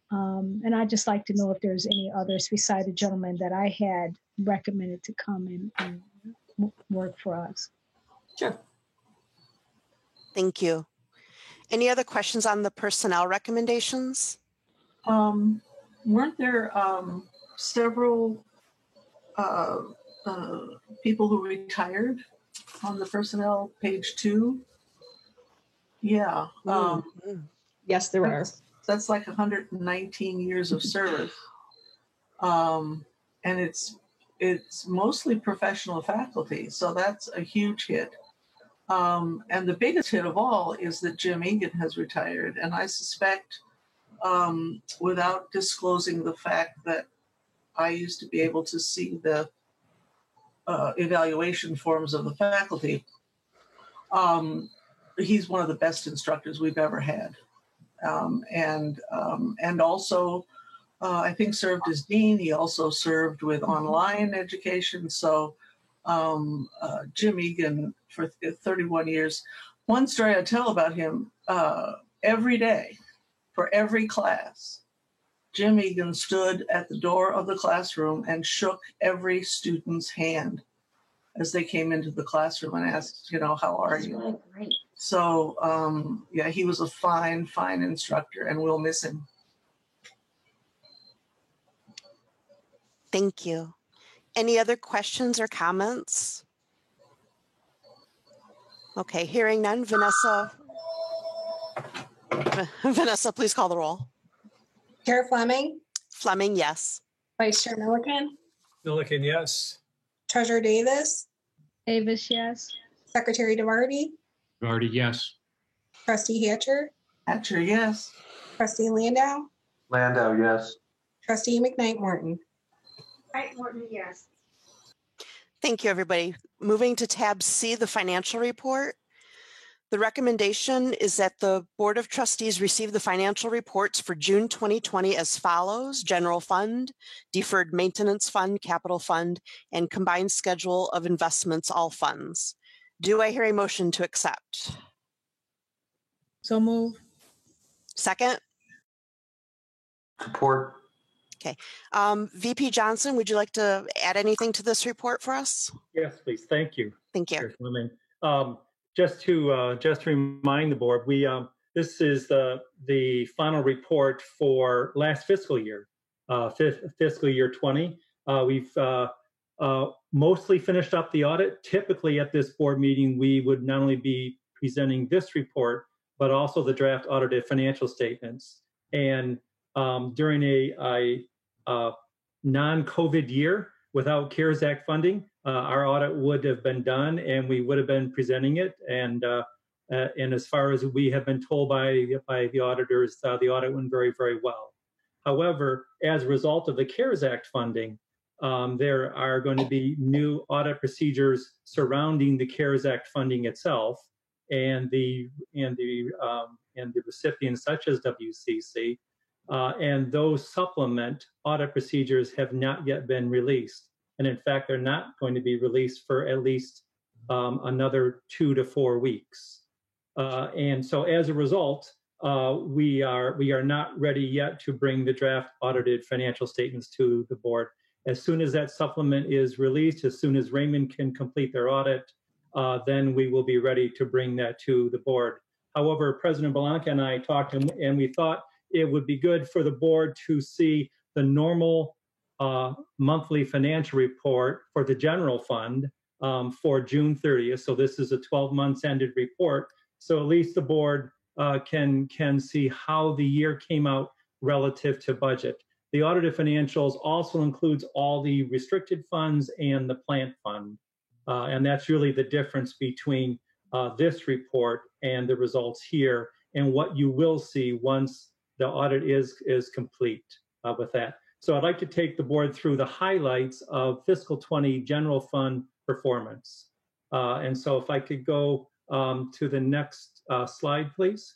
And I'd just like to know if there's any others beside the gentleman that I had recommended to come and work for us. Sure. Thank you. Any other questions on the personnel recommendations? Weren't there several people who retired on the personnel page 2? Yeah. Yes, there are. That's like 119 years of service. And it's mostly professional faculty. So that's a huge hit. And the biggest hit of all is that Jim Egan has retired. And I suspect, without disclosing the fact that I used to be able to see the evaluation forms of the faculty. He's one of the best instructors we've ever had. And also, I think served as dean. He also served with online education. So Jim Egan for 31 years. One story I tell about him, every day for every class, Jim Egan stood at the door of the classroom and shook every student's hand as they came into the classroom and asked, how are you? Really great. So, yeah, he was a fine, fine instructor, and we'll miss him. Thank you. Any other questions or comments? Okay, hearing none. Vanessa, please call the roll. Chair Fleming, Fleming, yes. Vice Chair Milliken, Milliken, yes. Treasurer Davis, Davis, yes. Secretary DeVarty, DeVarty, yes. Trustee Hatcher, Hatcher, yes. Trustee Landau, Landau, yes. Trustee McKnight Morton. Right, Morton, yes. Thank you, everybody. Moving to tab C, the financial report. The recommendation is that the Board of Trustees receive the financial reports for June 2020 as follows: General Fund, Deferred Maintenance Fund, Capital Fund, and Combined Schedule of Investments, all funds. Do I hear a motion to accept? So move. Second? Support. Okay. VP Johnson, would you like to add anything to this report for us? Yes, please. Thank you. Thank you. Chair Fleming. Just to remind the board, this is the final report for last fiscal year, fiscal year 20. We've mostly finished up the audit. Typically at this board meeting, we would not only be presenting this report, but also the draft audited financial statements. And during a non-COVID year without CARES Act funding, our audit would have been done and we would have been presenting it. And as far as we have been told by the auditors, the audit went very, very well. However, as a result of the CARES Act funding, there are going to be new audit procedures surrounding the CARES Act funding itself, and the recipients such as WCC, and those supplement audit procedures have not yet been released. And in fact, they're not going to be released for at least another 2 to 4 weeks. And so as a result, we are not ready yet to bring the draft audited financial statements to the board. As soon as that supplement is released, as soon as Raymond can complete their audit, then we will be ready to bring that to the board. However, President Blanca and I talked, and we thought it would be good for the board to see the normal monthly financial report for the general fund for June 30th. So this is a 12 months ended report. So at least the board can see how the year came out relative to budget. The audited financials also includes all the restricted funds and the plant fund. And that's really the difference between this report and the results here, and what you will see once the audit is complete with that. So I'd like to take the board through the highlights of fiscal 20 general fund performance. And so if I could go to the next slide, please.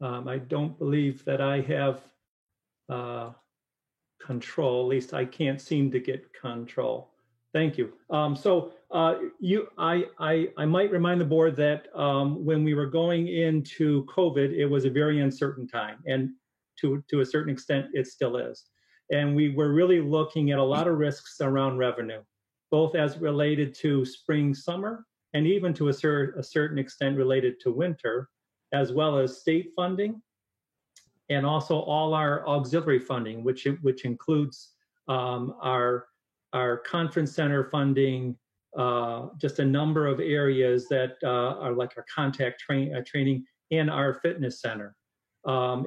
I don't believe that I have control, at least I can't seem to get control. Thank you. I might remind the board that when we were going into COVID, it was a very uncertain time, and to a certain extent, it still is. And we were really looking at a lot of risks around revenue, both as related to spring, summer, and even to a certain extent related to winter, as well as state funding, and also all our auxiliary funding, which includes our conference center funding, just a number of areas that are like our contact training, and our fitness center.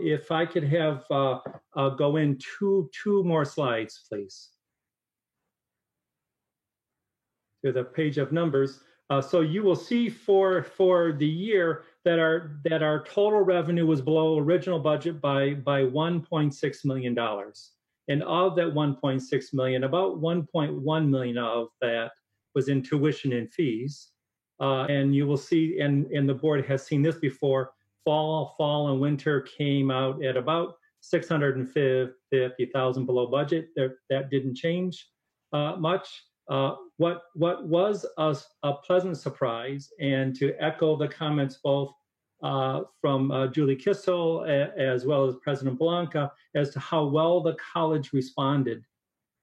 If I could have go in two more slides, please, to the page of numbers. So you will see for the year that our total revenue was below original budget by $1.6 million. And of that 1.6 million, about 1.1 million of that was in tuition and fees. And you will see, and the board has seen this before, fall and winter came out at about 650,000 below budget. That didn't change much. What was a pleasant surprise, and to echo the comments both from Julie Kissel as well as President Blanca as to how well the college responded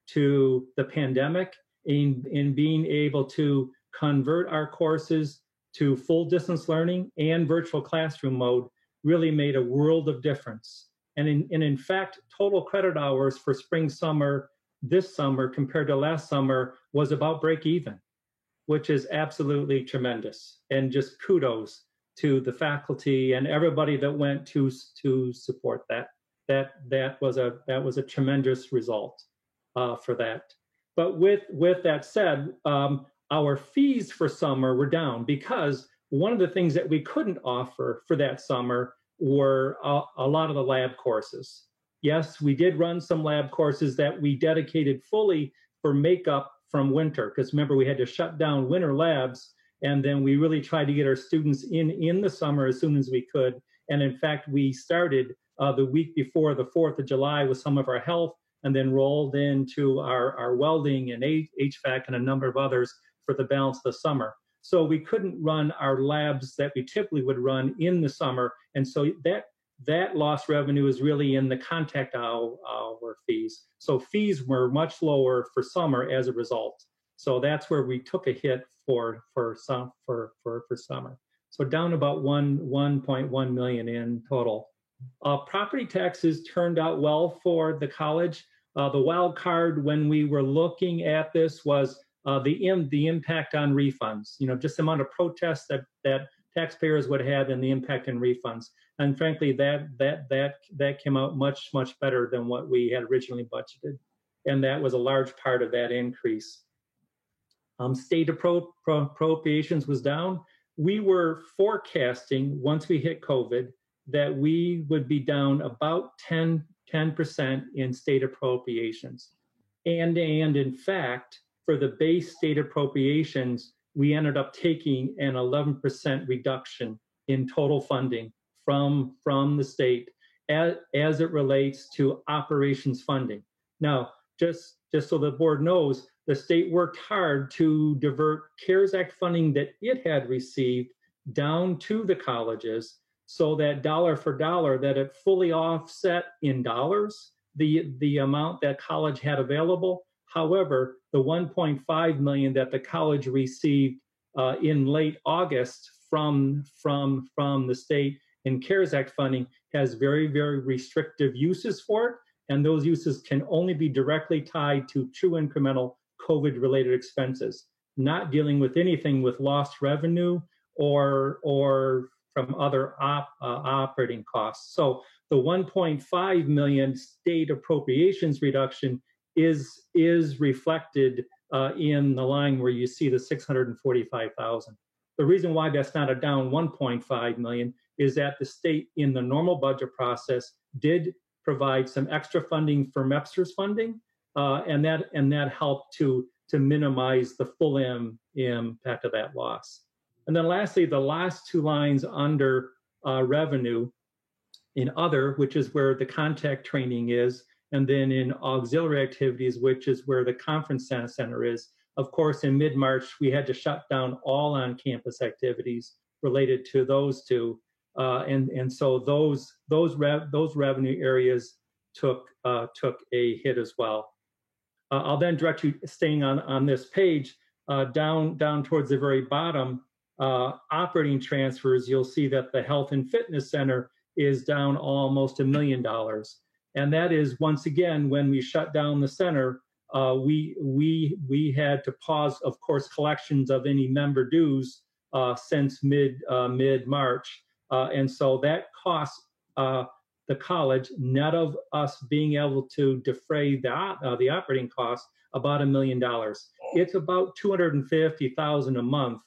to the pandemic in being able to convert our courses to full distance learning and virtual classroom mode really made a world of difference. And in fact, total credit hours for spring summer this summer compared to last summer was about break even, which is absolutely tremendous. And just kudos to the faculty and everybody that went to support that. That was a tremendous result for that. But with that said, our fees for summer were down because one of the things that we couldn't offer for that summer were a lot of the lab courses. Yes, we did run some lab courses that we dedicated fully for makeup from winter, because remember, we had to shut down winter labs, and then we really tried to get our students in the summer as soon as we could. And in fact, we started the week before the 4th of July with some of our health, and then rolled into our welding and HVAC and a number of others for the balance of the summer. So we couldn't run our labs that we typically would run in the summer. And so that lost revenue is really in the contact hour fees. So fees were much lower for summer as a result. So that's where we took a hit for summer. So down about 1.1 million in total. Property taxes turned out well for the college. The wild card when we were looking at this was the impact on refunds. Just the amount of protests that taxpayers would have and the impact in refunds. And frankly, that came out much better than what we had originally budgeted, and that was a large part of that increase. State appropriations was down. We were forecasting once we hit COVID that we would be down about 10% in state appropriations. And in fact, for the base state appropriations, we ended up taking an 11% reduction in total funding from the state as it relates to operations funding. Now, just so the board knows, the state worked hard to divert CARES Act funding that it had received down to the colleges, so that dollar for dollar that it fully offset in dollars the amount that college had available. However, the 1.5 million that the college received in late August from the state in CARES Act funding has very, very restrictive uses for it, and those uses can only be directly tied to true incremental COVID-related expenses, not dealing with anything with lost revenue or from other operating costs. So the 1.5 million state appropriations reduction is reflected in the line where you see the 645,000. The reason why that's not a down 1.5 million is that the state in the normal budget process did provide some extra funding for MEPSR's funding, and that helped to minimize the full impact of that loss. And then lastly, the last two lines under revenue in other, which is where the contact training is, and then in auxiliary activities, which is where the conference center is. Of course, in mid-March, we had to shut down all on-campus activities related to those two. And so those revenue areas took a hit as well. I'll then direct you, staying on this page, down towards the very bottom, operating transfers, you'll see that the Health and Fitness Center is down almost $1 million. And that is, once again, when we shut down the center, we had to pause, of course, collections of any member dues since mid-March. And so that cost the college, net of us being able to defray the operating costs, about $1 million. It's about $250,000 a month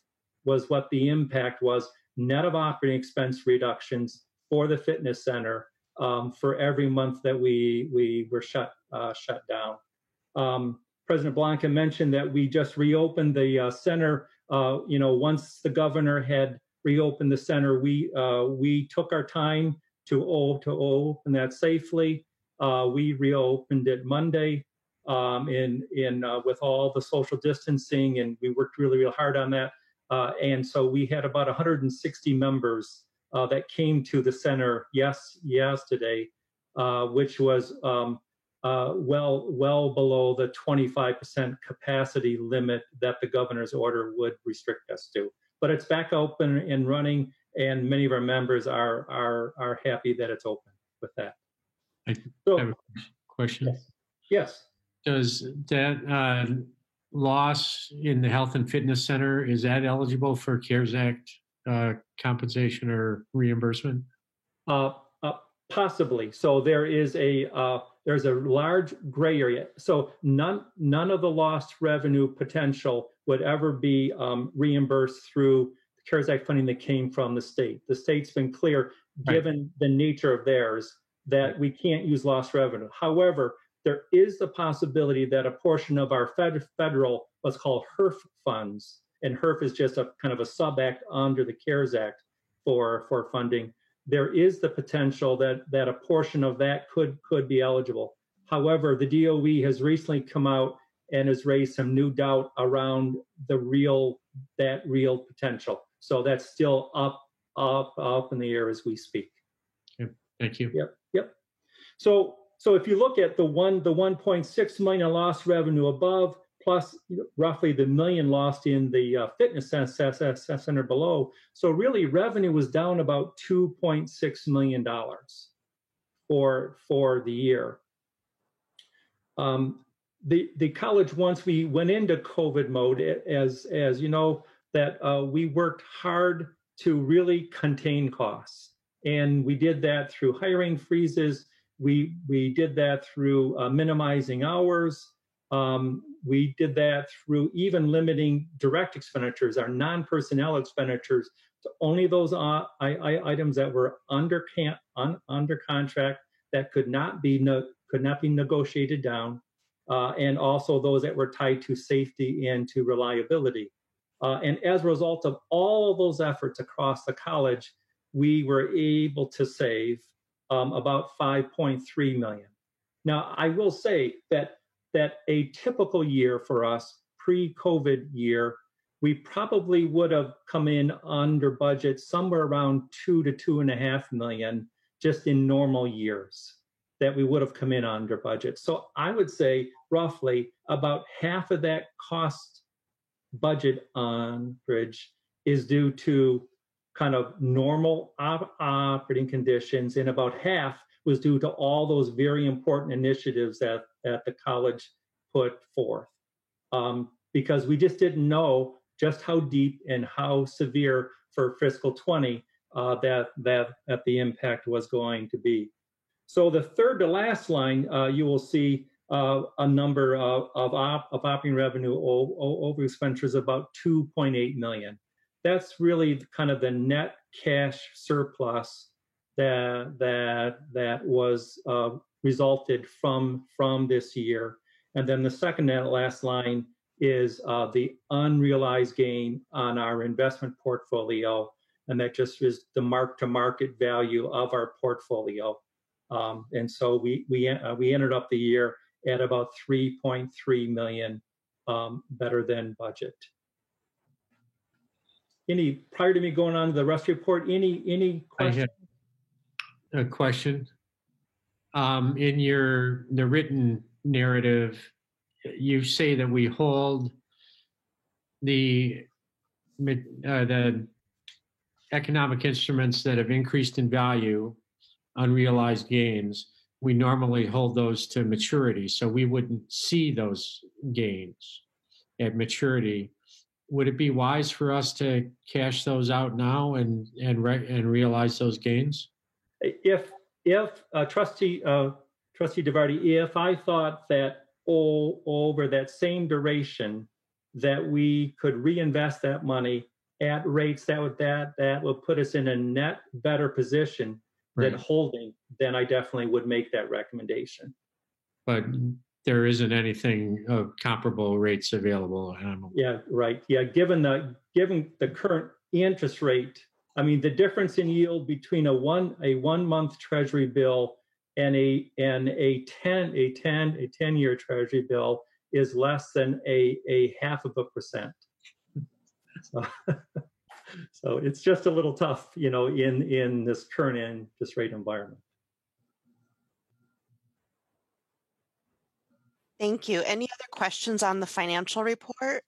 was what the impact was, net of operating expense reductions for the fitness center for every month that we were shut shut down. President Blanca mentioned that we just reopened the center. Once the governor had reopened the center, we took our time to open that safely. We reopened it Monday with all the social distancing, and we worked really hard on that. And so we had about 160 members that came to the center yesterday, which was well below the 25% capacity limit that the governor's order would restrict us to. But it's back open and running, and many of our members are happy that it's open with that. I have a question. Yes. Does that loss in the Health and Fitness Center, is that eligible for CARES Act compensation or reimbursement? Possibly. So there's a large gray area. So none of the lost revenue potential would ever be reimbursed through the CARES Act funding that came from the state. The state's been clear, given the nature of theirs, that we can't use lost revenue. However, there is the possibility that a portion of our federal, what's called HERF funds, and HERF is just a kind of a sub-act under the CARES Act for funding. There is the potential that a portion of that could be eligible. However, the DOE has recently come out and has raised some new doubt around that real potential. So that's still up in the air as we speak. Okay. Thank you. Yep. So if you look at the 1.6 million in lost revenue above, plus roughly the $1 million lost in the fitness center below, so really revenue was down about $2.6 million for the year. The college, once we went into COVID mode, as you know, that we worked hard to really contain costs, and we did that through hiring freezes. We did that through minimizing hours. We did that through even limiting direct expenditures, our non-personnel expenditures, to only those items that were under contract that could not be negotiated down, and also those that were tied to safety and to reliability. And as a result of all of those efforts across the college, we were able to save about $5.3 million. Now, I will say that a typical year for us, pre-COVID year, we probably would have come in under budget somewhere around $2 to $2.5 million just in normal years that we would have come in under budget. So I would say roughly about half of that cost budget on Bridge is due to kind of normal operating conditions, and about half was due to all those very important initiatives that the college put forth. Because we just didn't know just how deep and how severe for fiscal 20 that the impact was going to be. So the third to last line, you will see a number of operating revenue over expenditures about 2.8 million. That's really kind of the net cash surplus that was resulted from this year. And then the second to last line is the unrealized gain on our investment portfolio, and that just is the mark-to-market value of our portfolio. And so we ended up the year at about 3.3 million, better than budget. Prior to me going on to the rest report, any questions? I have a question. In the written narrative, you say that we hold the economic instruments that have increased in value, unrealized gains. We normally hold those to maturity, so we wouldn't see those gains at maturity. Would it be wise for us to cash those out now and realize those gains? If Trustee DeVarty, if I thought that over that same duration that we could reinvest that money at rates that would put us in a net better position than holding, then I definitely would make that recommendation. but there isn't anything of comparable rates available. Yeah, right. Yeah, given the current interest rate, I mean, the difference in yield between a 1 month Treasury bill and a 10-year Treasury bill is less than a 0.5%. So, so it's just a little tough, you know, in this current interest rate environment. Thank you. Any other questions on the financial report?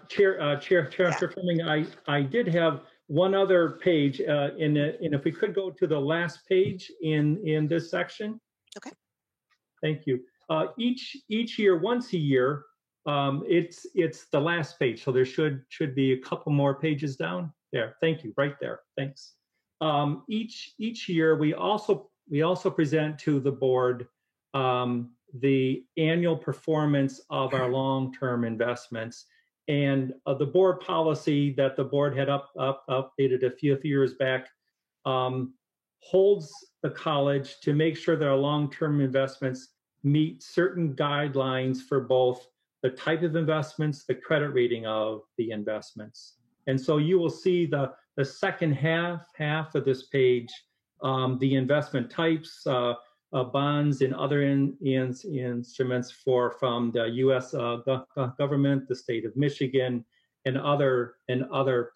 Chair Fleming, I did have one other page, and if we could go to the last page in this section. Okay. Thank you. Each year, once a year, it's the last page, so there should be a couple more pages down there. Thank you. Right there. Thanks. Each year, we also present to the board the annual performance of our long-term investments. And the board policy that the board had updated a few years back holds the college to make sure that our long-term investments meet certain guidelines for both the type of investments, the credit rating of the investments. And so you will see the second half of this page, the investment types, bonds and other instruments from the U.S. Government, the state of Michigan, and other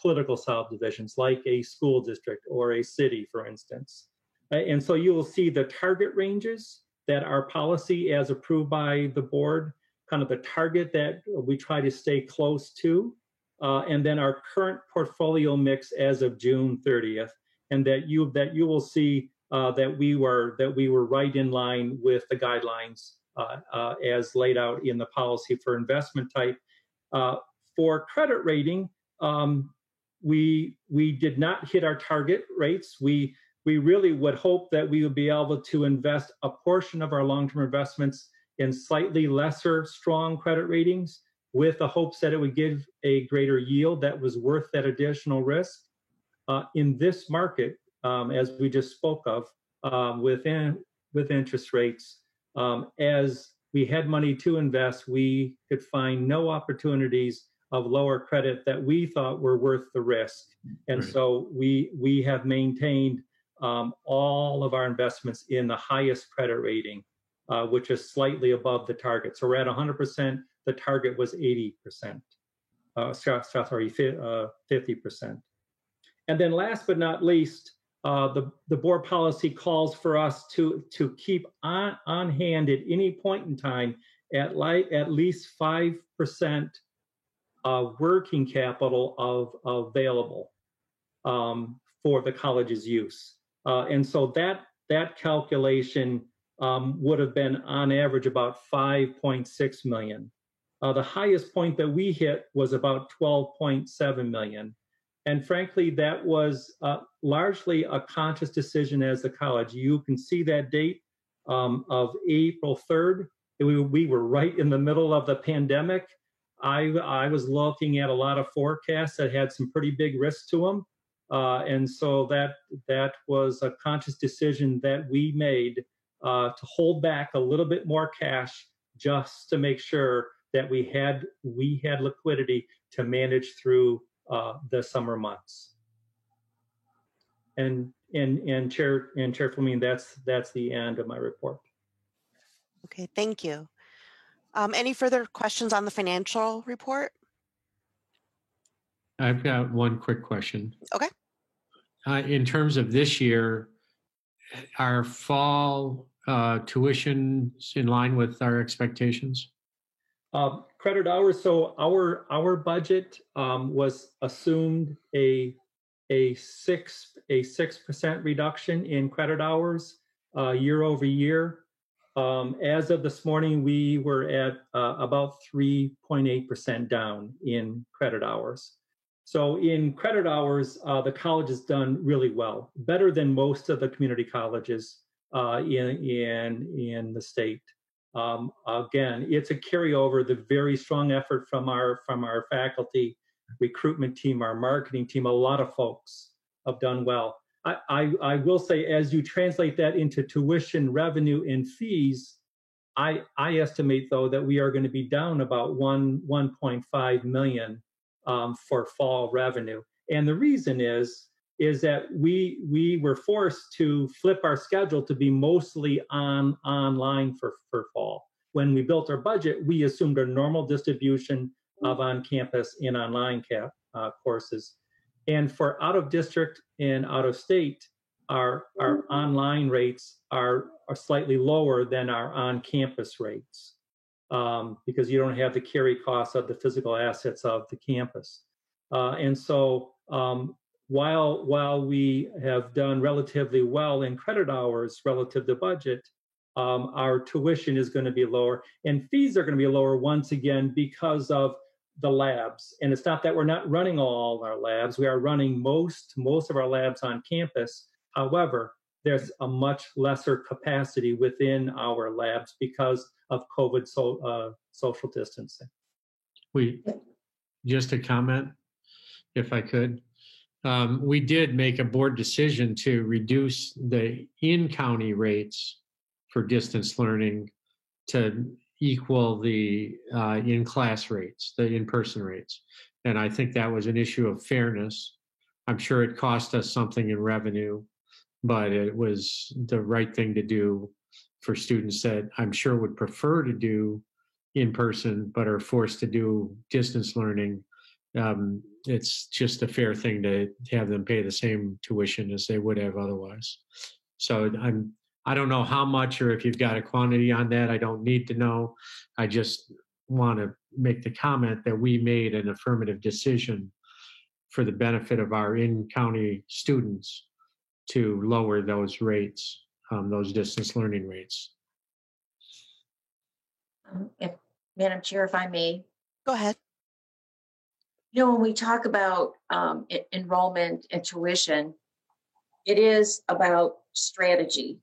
political subdivisions like a school district or a city, for instance. And so you will see the target ranges that our policy, as approved by the board, kind of the target that we try to stay close to, and then our current portfolio mix as of June 30th, and that you will see. That we were right in line with the guidelines as laid out in the policy for investment type. For credit rating, we did not hit our target rates. We really would hope that we would be able to invest a portion of our long-term investments in slightly lesser strong credit ratings, with the hopes that it would give a greater yield that was worth that additional risk. In this market, as we just spoke of, with interest rates, as we had money to invest, we could find no opportunities of lower credit that we thought were worth the risk. And so we have maintained all of our investments in the highest credit rating, which is slightly above the target. So we're at 100%. The target was 80%. 50%. And then last but not least, the board policy calls for us to keep on hand at any point in time at least 5% working capital available for the college's use. And so that calculation would have been on average about 5.6 million. The highest point that we hit was about 12.7 million. And frankly, that was largely a conscious decision as the college. You can see that date of April 3rd. We were right in the middle of the pandemic. I was looking at a lot of forecasts that had some pretty big risks to them. And so that was a conscious decision that we made to hold back a little bit more cash just to make sure that we had liquidity to manage through the summer months. And Chair Fleming, that's the end of my report. Okay, thank you. Any further questions on the financial report? I've got one quick question. Okay. In terms of this year, our fall tuition in line with our expectations? Credit hours. So our budget was assumed a 6% reduction in credit hours year over year. As of this morning, we were at about 3.8% down in credit hours. So in credit hours, the college has done really well, better than most of the community colleges in the state. Again, it's a carryover, the very strong effort from our faculty, recruitment team, our marketing team. A lot of folks have done well. I will say, as you translate that into tuition revenue and fees, I estimate though that we are going to be down about 1.5 million for fall revenue. And the reason is that we were forced to flip our schedule to be mostly online for fall. When we built our budget, we assumed a normal distribution of on-campus and online courses. And for out-of-district and out-of-state, our online rates are slightly lower than our on-campus rates because you don't have the carry costs of the physical assets of the campus. And so while we have done relatively well in credit hours relative to budget, our tuition is going to be lower and fees are going to be lower once again because of the labs. And it's not that we're not running all our labs. We are running most of our labs on campus. However, there's a much lesser capacity within our labs because of COVID social distancing. Just a comment, if I could. We did make a board decision to reduce the in-county rates for distance learning to equal the in-class rates, the in-person rates. And I think that was an issue of fairness. I'm sure it cost us something in revenue, but it was the right thing to do for students that I'm sure would prefer to do in person, but are forced to do distance learning. It's just a fair thing to have them pay the same tuition as they would have otherwise. So I don't know how much or if you've got a quantity on that. I don't need to know. I just want to make the comment that we made an affirmative decision for the benefit of our in-county students to lower those rates, those distance learning rates. Madam Chair, if I may. Go ahead. You know, when we talk about enrollment and tuition, it is about strategy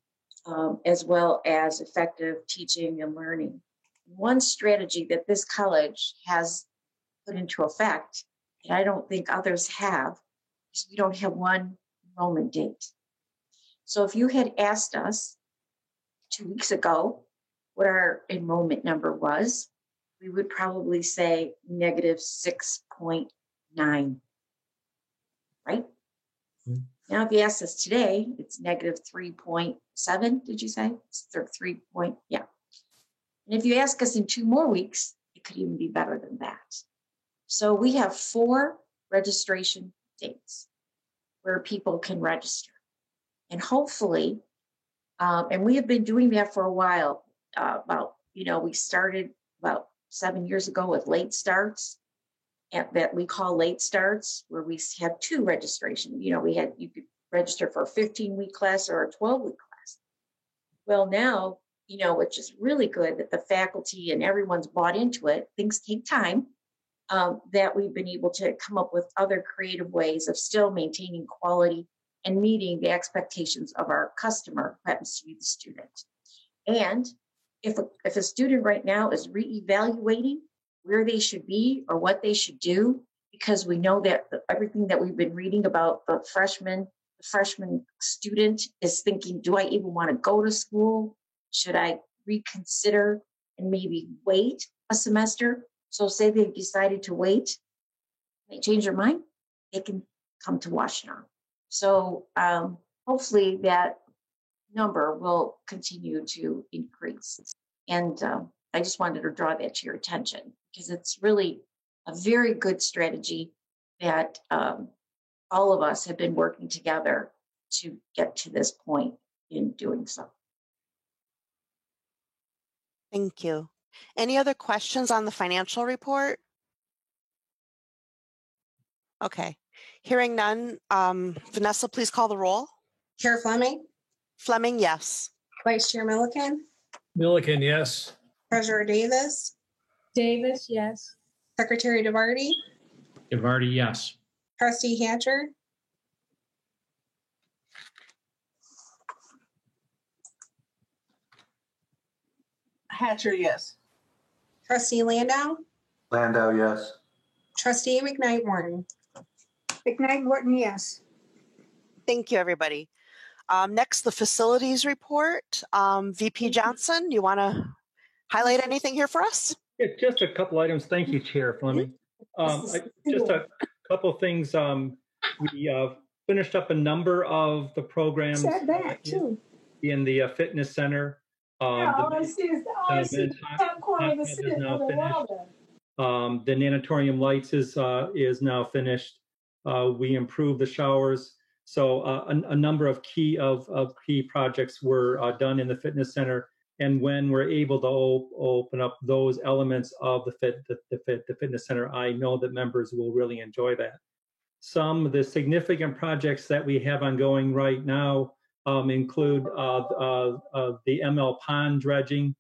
as well as effective teaching and learning. One strategy that this college has put into effect, and I don't think others have, is we don't have one enrollment date. So if you had asked us 2 weeks ago what our enrollment number was, we would probably say negative 6.9, right? Now, if you ask us today, it's negative 3.7, did you say? It's 3 point, yeah. And if you ask us in 2 more weeks, it could even be better than that. So we have 4 registration dates where people can register. And hopefully, and we have been doing that for a while, we started about 7 years ago with late starts that we call late starts, where we had 2 registration. You could register for a 15-week class or a 12-week class. Well, now, which is really good that the faculty and everyone's bought into it, things take time, that we've been able to come up with other creative ways of still maintaining quality and meeting the expectations of our customer, who happens to be the student. And if a student right now is reevaluating where they should be or what they should do, because we know that everything that we've been reading about the freshman student is thinking, do I even want to go to school? Should I reconsider and maybe wait a semester? So say they've decided to wait, they change their mind, they can come to Washtenaw. So hopefully that number will continue to increase. And I just wanted to draw that to your attention because it's really a very good strategy that all of us have been working together to get to this point in doing so. Thank you. Any other questions on the financial report? Okay. Hearing none, Vanessa, please call the roll. Chair Fleming? Fleming, yes. Vice Chair Milliken? Milliken, yes. Treasurer Davis? Davis, yes. Secretary DeVarty? DeVarty, yes. Trustee Hatcher? Hatcher, yes. Trustee Landau? Landau, yes. Trustee McKnight Morton? McKnight Morton, yes. thank you, everybody. Next, the facilities report. VP Johnson, you want to highlight anything here for us? Yeah, just a couple items. Thank you, Chair Fleming. Just a couple of things. We finished up a number of the programs in the fitness center. The nanatorium lights is now finished. We improved the showers. So a number of key projects were done in the fitness center. And when we're able to open up those elements of the fitness center, I know that members will really enjoy that. Some of the significant projects that we have ongoing right now include the ML pond dredging,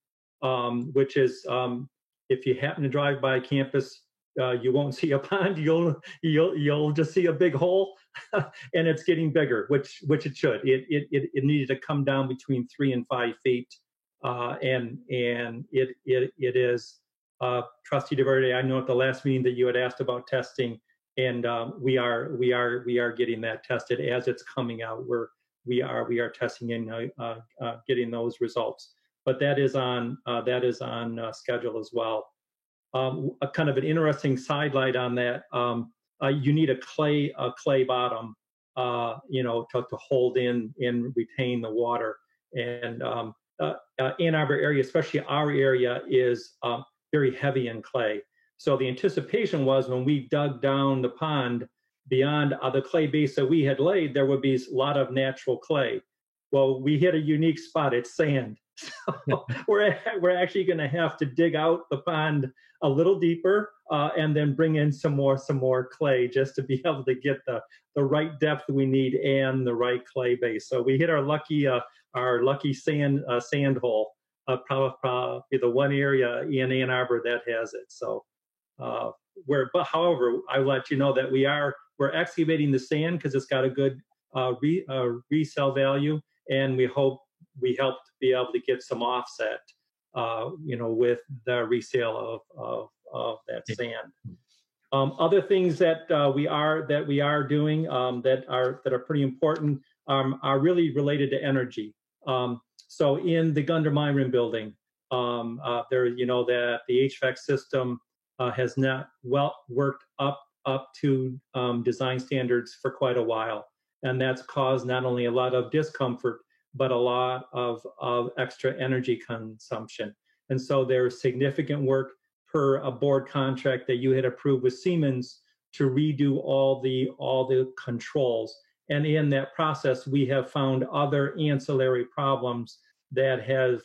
which is if you happen to drive by campus, you won't see a pond. You'll just see a big hole, and it's getting bigger, which it should. It needed to come down between 3 and 5 feet, and it is. Trustee DeVerde, I know at the last meeting that you had asked about testing, and we are getting that tested as it's coming out. We are testing and getting those results. But that is on schedule as well. A kind of an interesting sidelight on that. You need a clay bottom, to hold in and retain the water. And Ann Arbor area, especially our area, is very heavy in clay. So the anticipation was when we dug down the pond beyond the clay base that we had laid, there would be a lot of natural clay. Well, we hit a unique spot. It's sand. So we're actually going to have to dig out the pond a little deeper and then bring in some more clay just to be able to get the right depth we need and the right clay base. So we hit our lucky sand hole. Probably the one area in Ann Arbor that has it. So but however, I'll let you know that we're excavating the sand because it's got a good resale value, and we help to be able to get some offset, with the resale of that sand. Other things that we are doing that are pretty important are really related to energy. So in the Gundry-Myron building, that the HVAC system has not worked up to design standards for quite a while, and that's caused not only a lot of discomfort but a lot of extra energy consumption. And so there's significant work per a board contract that you had approved with Siemens to redo all the controls. And in that process, we have found other ancillary problems that have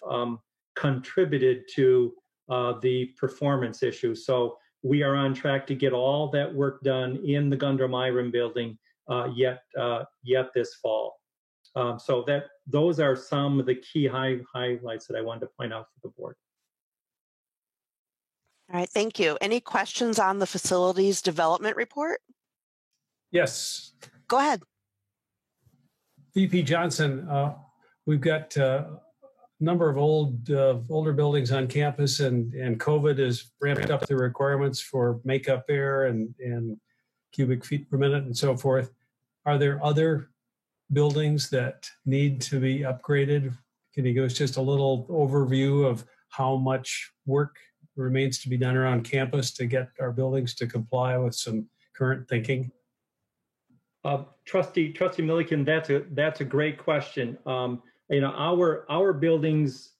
contributed to the performance issue. So we are on track to get all that work done in the Gundry-Myron building yet this fall. So those are some of the key highlights that I wanted to point out for the board. All right, thank you. Any questions on the facilities development report? Yes. Go ahead. VP Johnson, we've got a number of older buildings on campus, and COVID has ramped up the requirements for makeup air and cubic feet per minute and so forth. Are there other buildings that need to be upgraded? Can you give us just a little overview of how much work remains to be done around campus to get our buildings to comply with some current thinking? Trustee Milliken, that's a great question. Our buildings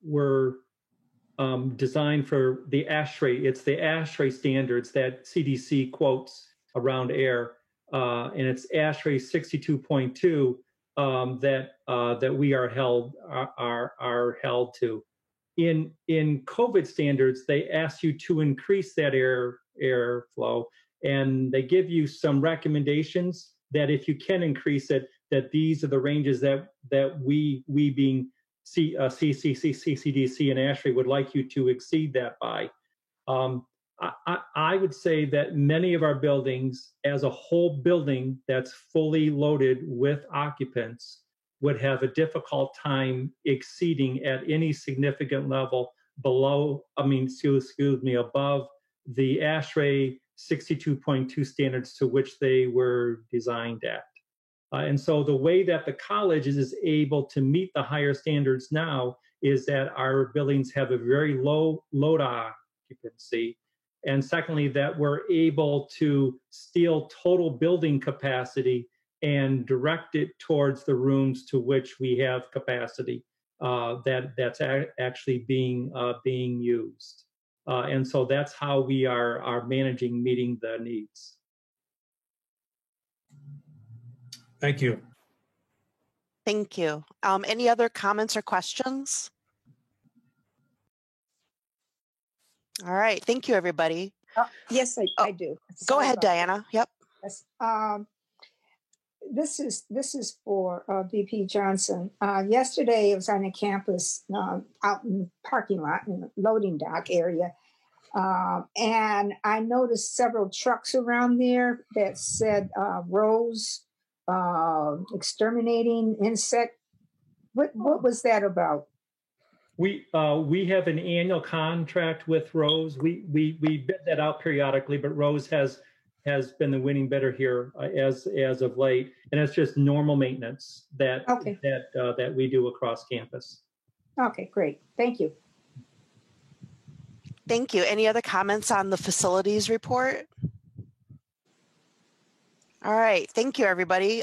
were designed for the ASHRAE. It's the ASHRAE standards that CDC quotes around air, and it's ASHRAE 62.2 that we are held to. In COVID standards, they ask you to increase that air flow, and they give you some recommendations that if you can increase it, that these are the ranges that we being CDC and ASHRAE would like you to exceed that by. I would say that many of our buildings, as a whole building that's fully loaded with occupants, would have a difficult time exceeding at any significant level above the ASHRAE 62.2 standards to which they were designed at. And so the way that the college is able to meet the higher standards now is that our buildings have a very low load occupancy. And secondly, that we're able to steal total building capacity and direct it towards the rooms to which we have capacity that's actually being used. And so that's how we are managing meeting the needs. Thank you. Thank you. Any other comments or questions? All right. Thank you, everybody. Yes, I do. Go Sorry ahead, about Diana. Yep. that. Yes. This is for VP Johnson. Yesterday, I was on a campus out in the parking lot in the loading dock area, and I noticed several trucks around there that said Rose exterminating insect. What was that about? We have an annual contract with Rose. We bid that out periodically, but Rose has been the winning bidder here as of late, and it's just normal maintenance that we do across campus. Okay, great. Thank you. Thank you. Any other comments on the facilities report? All right. Thank you, everybody.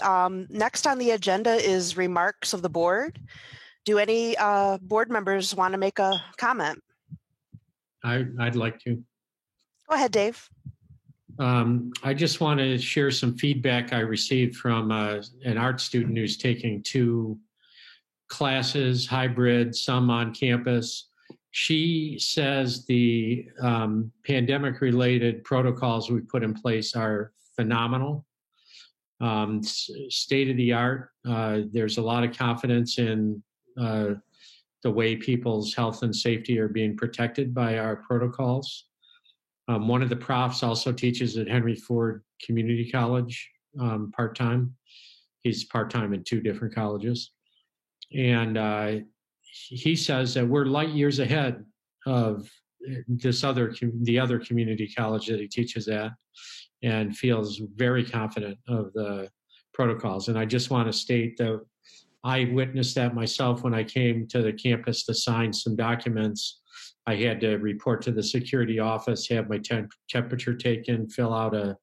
Next on the agenda is remarks of the board. Do any board members want to make a comment? I'd like to. Go ahead, Dave. I just want to share some feedback I received from an art student who's taking 2 classes, hybrid, some on campus. She says the pandemic-related protocols we put in place are phenomenal, state-of-the-art. There's a lot of confidence in the way people's health and safety are being protected by our protocols. One of the profs also teaches at Henry Ford Community College part-time. He's part-time in 2 different colleges. And he says that we're light years ahead of the other community college that he teaches at, and feels very confident of the protocols. And I just want to state that I witnessed that myself when I came to the campus to sign some documents. I had to report to the security office, have my temperature taken, fill out a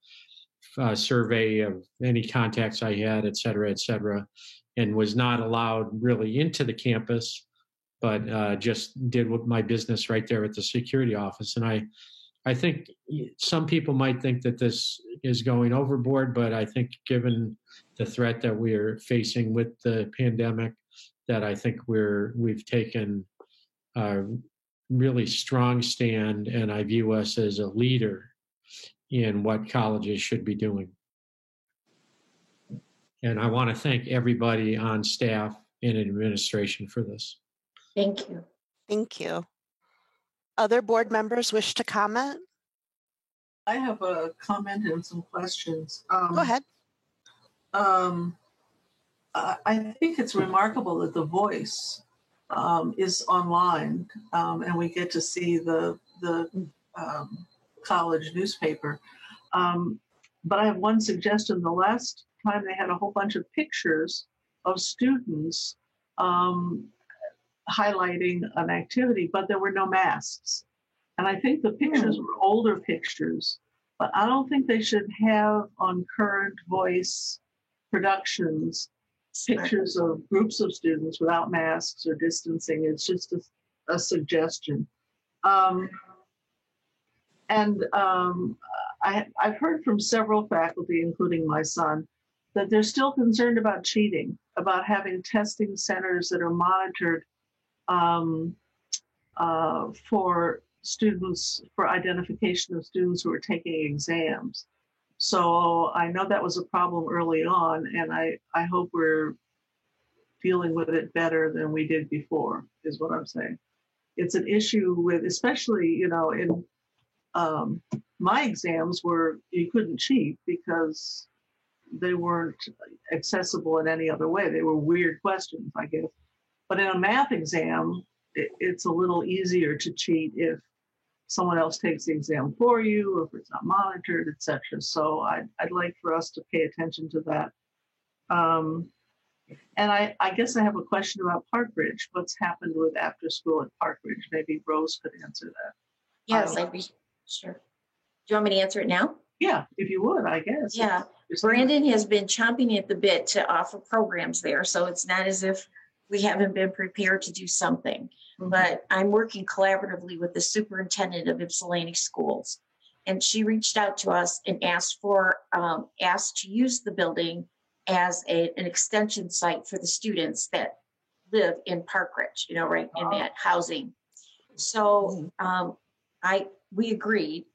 survey of any contacts I had, et cetera, and was not allowed really into the campus, but just did my business right there at the security office. And I think some people might think that this is going overboard, but I think given the threat that we're facing with the pandemic, that I think we've taken a really strong stand, and I view us as a leader in what colleges should be doing. And I want to thank everybody on staff and administration for this. Thank you. Thank you. Other board members wish to comment? I have a comment and some questions. Go ahead. I think it's remarkable that The Voice is online, and we get to see the college newspaper. But I have one suggestion. The last time they had a whole bunch of pictures of students highlighting an activity, but there were no masks. And I think the pictures were older pictures, but I don't think they should have on current Voice productions pictures of groups of students without masks or distancing. It's just a suggestion. I've heard from several faculty, including my son, that they're still concerned about cheating, about having testing centers that are monitored for students, for identification of students who are taking exams. So I know that was a problem early on, and I hope we're dealing with it better than we did before, is what I'm saying. It's an issue with, especially, in my exams where you couldn't cheat because they weren't accessible in any other way. They were weird questions, I guess. But in a math exam, it's a little easier to cheat if someone else takes the exam for you, or if it's not monitored, etc. So I'd like for us to pay attention to that And I guess I have a question about Park Ridge. What's happened with after school at Park Ridge? Maybe Rose could answer that. Yes, I'd be sure. Do you want me to answer it now? Yeah, if you would, I guess. Yeah. Brandon has been chomping at the bit to offer programs there. So it's not as if we haven't been prepared to do something. Mm-hmm. But I'm working collaboratively with the superintendent of Ypsilanti Schools. And she reached out to us and asked to use the building as an extension site for the students that live in Park Ridge, right in that housing. So we agreed.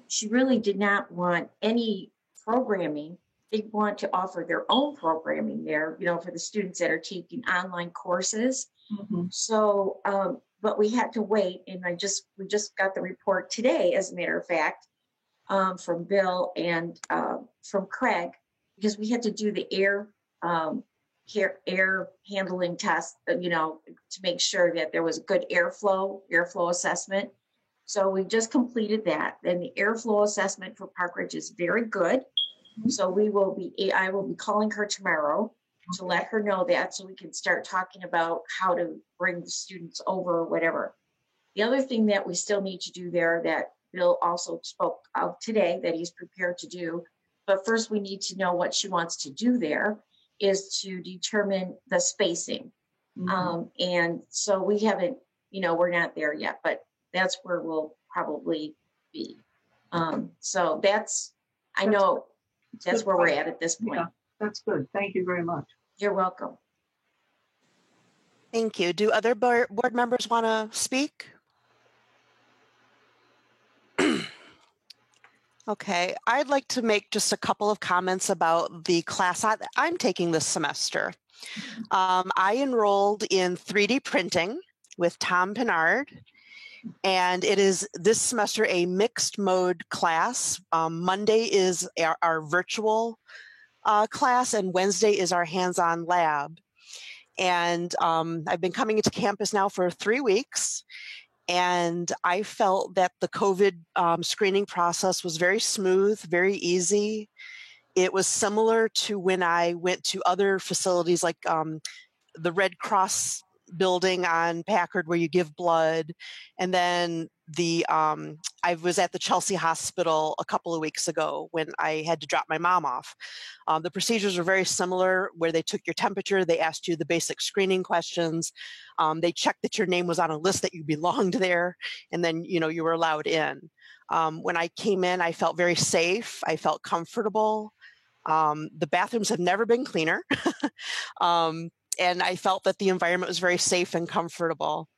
She really did not want any programming. They want to offer their own programming there, for the students that are taking online courses. Mm-hmm. So, but we had to wait, and we just got the report today, as a matter of fact, from Bill and from Craig, because we had to do the air handling test, to make sure that there was a good airflow assessment. So we just completed that. And the airflow assessment for Park Ridge is very good. Mm-hmm. So I will be calling her tomorrow to let her know that, so we can start talking about how to bring the students over or whatever. The other thing that we still need to do there, that Bill also spoke of today, that he's prepared to do, but first we need to know what she wants to do there, is to determine the spacing. Mm-hmm. And so we haven't, we're not there yet, but that's where we'll probably be. So that's where we're at this point. Yeah, that's good. Thank you very much. You're welcome. Thank you. Do other board members want to speak? Okay, I'd like to make just a couple of comments about the class I'm taking this semester. I enrolled in 3D printing with Tom Pinard, and it is this semester a mixed mode class. Monday is our virtual class, and Wednesday is our hands-on lab. And I've been coming into campus now for 3 weeks, and I felt that the COVID screening process was very smooth, very easy. It was similar to when I went to other facilities like the Red Cross building on Packard where you give blood. And then I was at the Chelsea Hospital a couple of weeks ago when I had to drop my mom off. The procedures were very similar, where they took your temperature, they asked you the basic screening questions, they checked that your name was on a list that you belonged there, and then you were allowed in. When I came in, I felt very safe, I felt comfortable. The bathrooms have never been cleaner. And I felt that the environment was very safe and comfortable.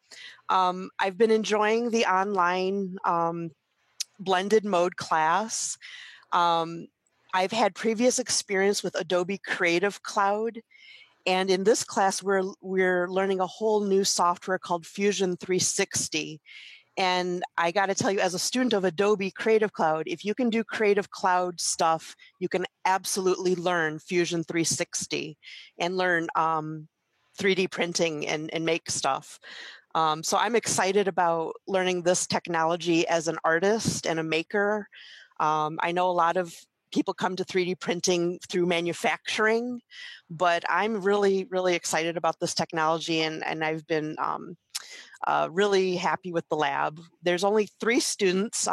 I've been enjoying the online blended mode class. I've had previous experience with Adobe Creative Cloud. And in this class, we're learning a whole new software called Fusion 360. And I got to tell you, as a student of Adobe Creative Cloud, if you can do Creative Cloud stuff, you can absolutely learn Fusion 360 and learn 3D printing and make stuff. So I'm excited about learning this technology as an artist and a maker. I know a lot of people come to 3D printing through manufacturing, but I'm really, really excited about this technology, and I've been really happy with the lab. There's only 3 students.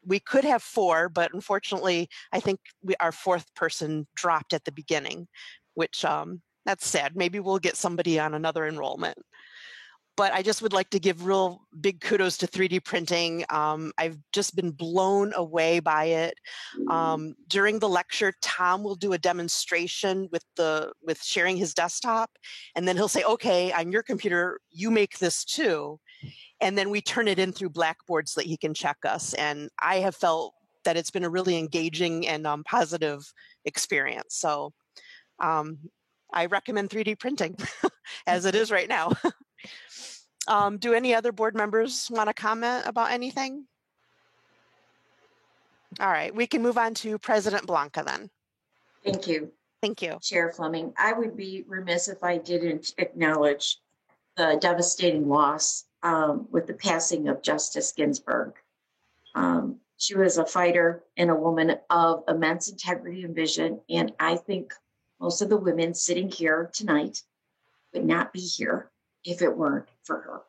We could have 4, but unfortunately, I think our 4th person dropped at the beginning, which that's sad. Maybe we'll get somebody on another enrollment. But I just would like to give real big kudos to 3D printing. I've just been blown away by it. During the lecture, Tom will do a demonstration with sharing his desktop, and then he'll say, okay, on your computer, you make this too. And then we turn it in through Blackboard so that he can check us. And I have felt that it's been a really engaging and positive experience. So I recommend 3D printing as it is right now. Do any other board members want to comment about anything? All right, we can move on to President Blanca then. Thank you. Thank you. Chair Fleming, I would be remiss if I didn't acknowledge the devastating loss with the passing of Justice Ginsburg. She was a fighter and a woman of immense integrity and vision, and I think Most of the women sitting here tonight would not be here if it weren't for her.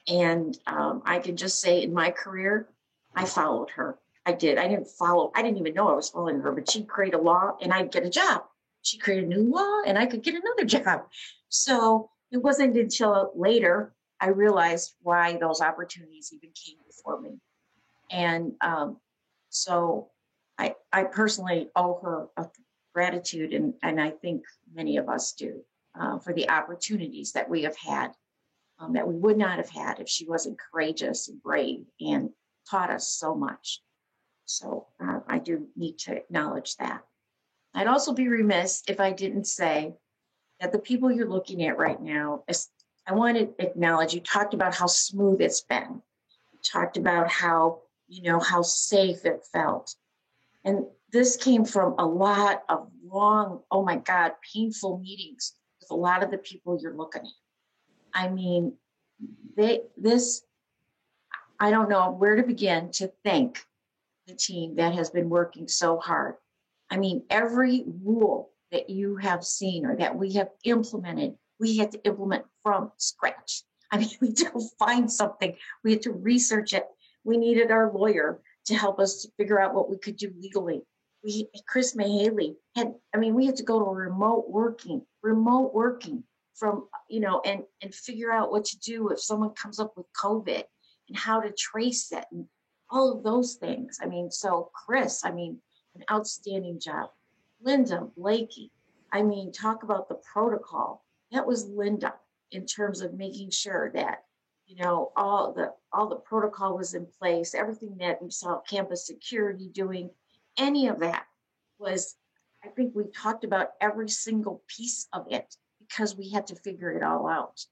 And I can just say in my career, I followed her. I did. I didn't even know I was following her, but she'd create a law and I'd get a job. She created a new law and I could get another job. So it wasn't until later I realized why those opportunities even came before me. And so I personally owe her a gratitude, and I think many of us do, for the opportunities that we have had, that we would not have had if she wasn't courageous and brave and taught us so much. So I do need to acknowledge that. I'd also be remiss if I didn't say that the people you're looking at right now, I want to acknowledge, you talked about how smooth it's been. You talked about how, how safe it felt. And this came from a lot of long, oh my God, painful meetings with a lot of the people you're looking at. I mean, I don't know where to begin to thank the team that has been working so hard. I mean, every rule that you have seen or that we have implemented, we had to implement from scratch. I mean, we had to find something. We had to research it. We needed our lawyer to help us to figure out what we could do legally. Chris Mahaley we had to go to remote working from, and figure out what to do if someone comes up with COVID and how to trace it and all of those things. I mean, so Chris, an outstanding job. Linda Blakey, talk about the protocol. That was Linda in terms of making sure that, all the protocol was in place, everything that we saw campus security doing, any of that was, I think we talked about every single piece of it because we had to figure it all out.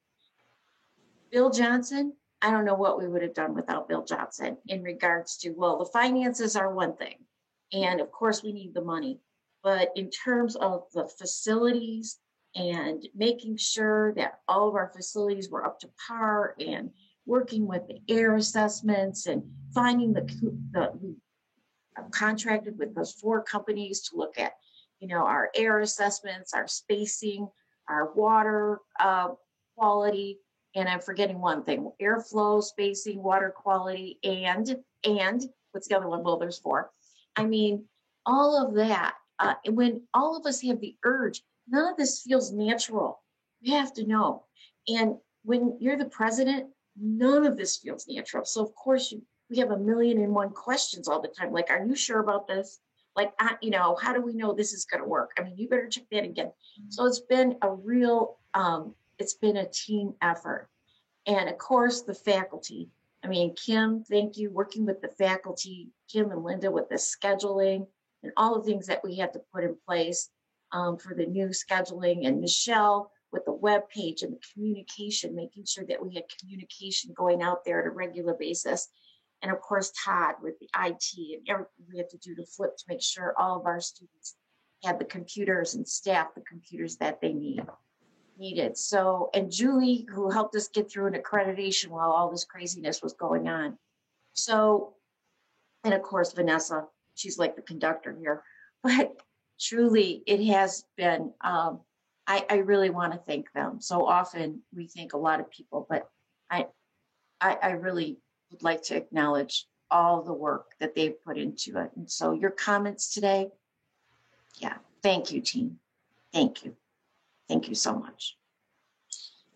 Bill Johnson, I don't know what we would have done without Bill Johnson in regards to, well, the finances are one thing. And of course we need the money, but in terms of the facilities and making sure that all of our facilities were up to par and working with the air assessments and finding we contracted with those 4 companies to look at, our air assessments, our spacing, our water quality, and I'm forgetting one thing, airflow, spacing, water quality, and what's the other one? Well, there's 4. All of that, when all of us have the urge, none of this feels natural. You have to know. And when you're the president, none of this feels natural. So of course we have 1,000,001 questions all the time. Like, are you sure about this? Like, how do we know this is going to work? You better check that again. So it's been a real, it's been a team effort. And of course the faculty, Kim, thank you, working with the faculty, Kim and Linda with the scheduling and all the things that we had to put in place for the new scheduling, and Michelle with the web page and the communication, making sure that we had communication going out there at a regular basis. And of course, Todd with the IT and everything we had to do to flip to make sure all of our students had the computers and staff the computers that they needed. So, and Julie, who helped us get through an accreditation while all this craziness was going on. So, and of course, Vanessa, she's like the conductor here. But truly, it has been, I really want to thank them. So often we thank a lot of people, but I really would like to acknowledge all the work that they've put into it. And so your comments today, yeah, thank you, team. Thank you. Thank you so much.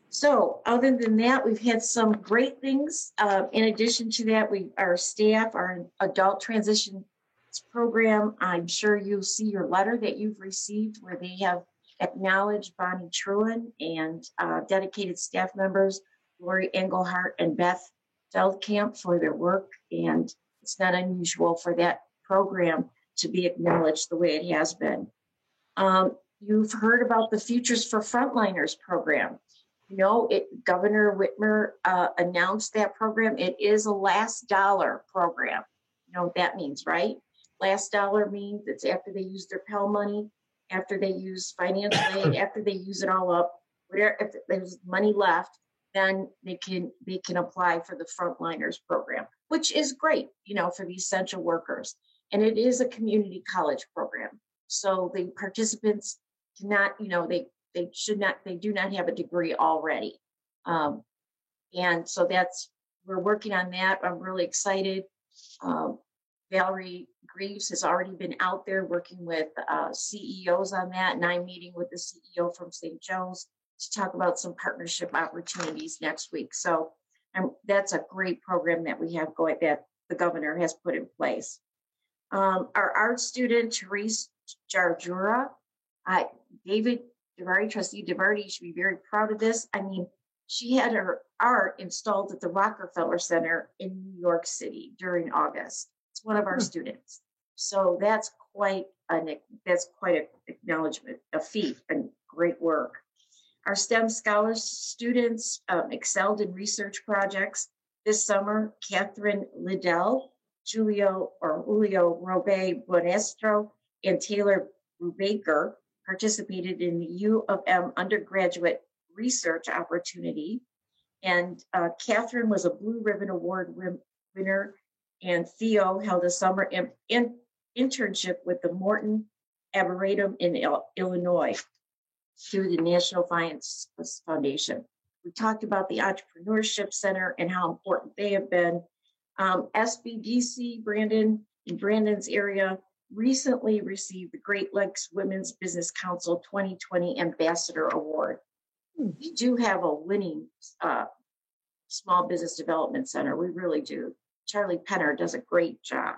So other than that, we've had some great things. In addition to that, our staff, our adult transition program, I'm sure you'll see your letter that you've received where they have acknowledged Bonnie Trulin and dedicated staff members, Lori Engelhart and Beth Feldkamp, for their work. And it's not unusual for that program to be acknowledged the way it has been. You've heard about the Futures for Frontliners program. Governor Whitmer announced that program. It is a last dollar program. You know what that means, right? Last dollar means it's after they use their Pell money, after they use financial aid, after they use it all up, whatever, if there's money left, then they can apply for the Frontliners program, which is great, for the essential workers. And it is a community college program. So the participants cannot, they should not, they do not have a degree already. And so we're working on that. I'm really excited. Valerie Greaves has already been out there working with CEOs on that, and I'm meeting with the CEO from St. Joe's to talk about some partnership opportunities next week. So that's a great program that we have going, that the governor has put in place. Our art student, Therese Jarjura, David DeVarty, trustee DeVarty, you should be very proud of this. I mean, she had her art installed at the Rockefeller Center in New York City during August. It's one of our students. So that's quite an acknowledgement, a feat, and great work. Our STEM scholars students excelled in research projects this summer. Catherine Liddell, Julio Robe Bonestro, and Taylor Brubaker participated in the U of M undergraduate research opportunity. And Catherine was a Blue Ribbon Award winner, and Theo held a summer internship with the Morton Arboretum in Illinois through the National Science Foundation. We talked about the Entrepreneurship Center and how important they have been. SBDC Brandon, in Brandon's area, recently received the Great Lakes Women's Business Council 2020 Ambassador Award. We do have a winning small business development center. We really do. Charlie Penner does a great job.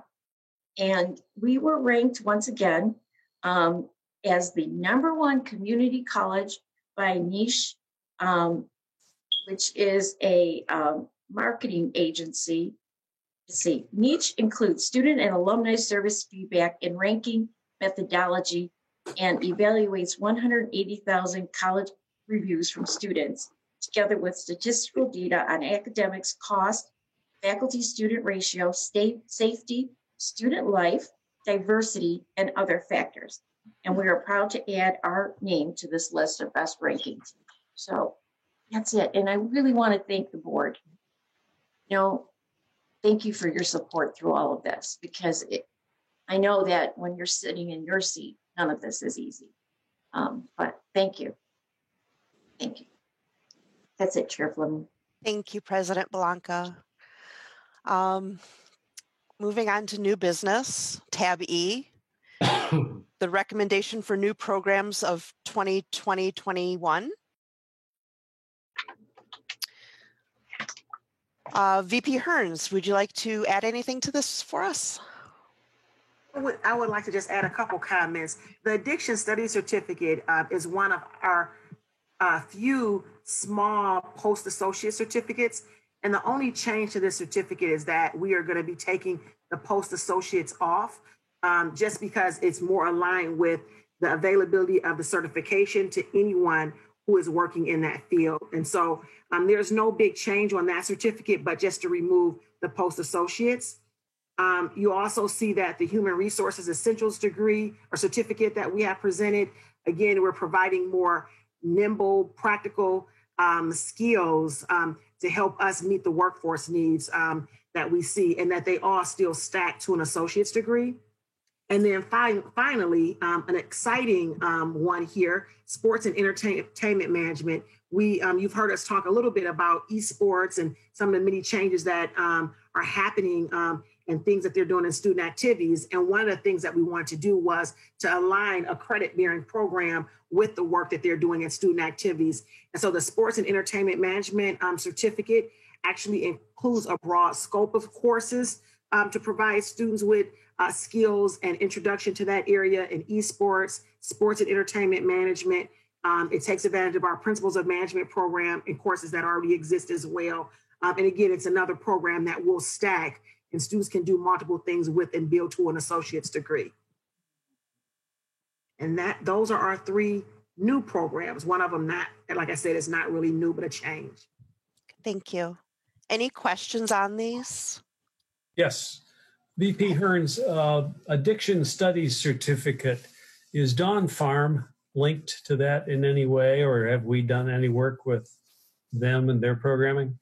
And we were ranked once again as the #1 community college by Niche, which is a marketing agency. Let's see, Niche includes student and alumni service feedback and ranking methodology and evaluates 180,000 college reviews from students, together with statistical data on academics, cost, faculty-student ratio, safety, student life, diversity, and other factors. And we are proud to add our name to this list of best rankings. So that's it. And I really want to thank the board. Thank you for your support through all of this, because I know that when you're sitting in your seat, none of this is easy. But thank you. Thank you. That's it, Chair Fleming. Thank you, President Blanca. Moving on to new business, tab E, the recommendation for new programs of 2020-21. VP Hearns, would you like to add anything to this for us? I would like to just add a couple comments. The Addiction Studies Certificate is one of our few small post-associate certificates. And the only change to this certificate is that we are going to be taking the post-associates off just because it's more aligned with the availability of the certification to anyone who is working in that field. And so there's no big change on that certificate, but just to remove the post-associates. You also see that the Human Resources Essentials degree or certificate that we have presented, again, we're providing more nimble, practical skills to help us meet the workforce needs that we see, and that they all still stack to an associate's degree. And then finally, an exciting one here, sports and entertainment management. You've heard us talk a little bit about esports and some of the many changes that are happening and things that they're doing in student activities. And one of the things that we wanted to do was to align a credit-bearing program with the work that they're doing in student activities. And so the sports and entertainment management certificate actually includes a broad scope of courses to provide students with skills and introduction to that area in esports, sports and entertainment management. It takes advantage of our Principles of Management program and courses that already exist as well. And again, it's another program that will stack and students can do multiple things with and build to an associate's degree. And those are our 3 new programs. One of them not, like I said, is not really new, but a change. Thank you. Any questions on these? Yes. VP Hearns, Addiction Studies Certificate, is Dawn Farm linked to that in any way, or have we done any work with them and their programming?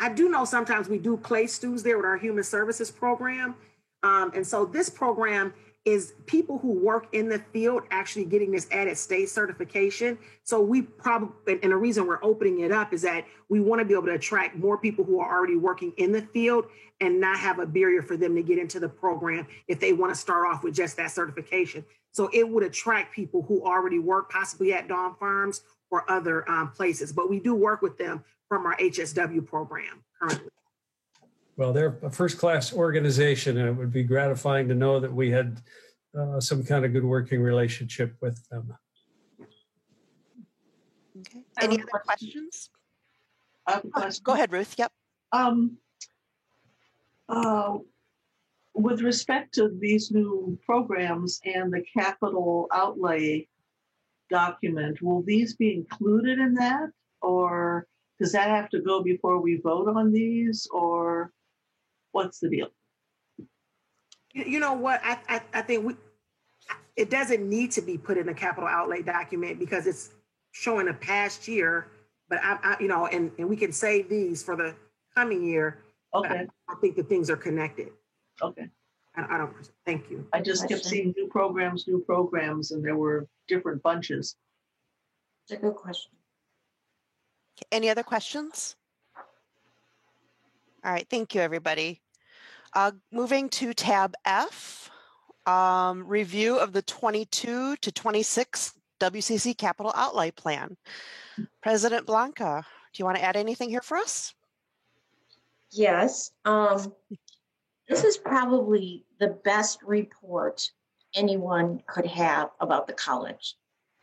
I do know sometimes we do place students there with our Human Services program. And so this program is people who work in the field actually getting this added state certification. So we probably, and the reason we're opening it up is that we want to be able to attract more people who are already working in the field and not have a barrier for them to get into the program if they want to start off with just that certification. So it would attract people who already work possibly at Dawn Farms or other places, but we do work with them from our HSW program currently. Well, they're a first-class organization, and it would be gratifying to know that we had some kind of good working relationship with them. Okay. Any other questions? Go ahead, Ruth. Yep. With respect to these new programs and the capital outlay document, will these be included in that, or does that have to go before we vote on these, or what's the deal? You know what? I think it doesn't need to be put in a capital outlay document because it's showing a past year. But and we can save these for the coming year. Okay. I think the things are connected. Okay. I don't. Thank you. I just kept seeing new programs, and there were different bunches. It's a good question. Any other questions? All right, thank you, everybody. Moving to tab F, review of the 22 to 26 WCC Capital Outlay Plan. President Blanca, do you want to add anything here for us? Yes. This is probably the best report anyone could have about the college.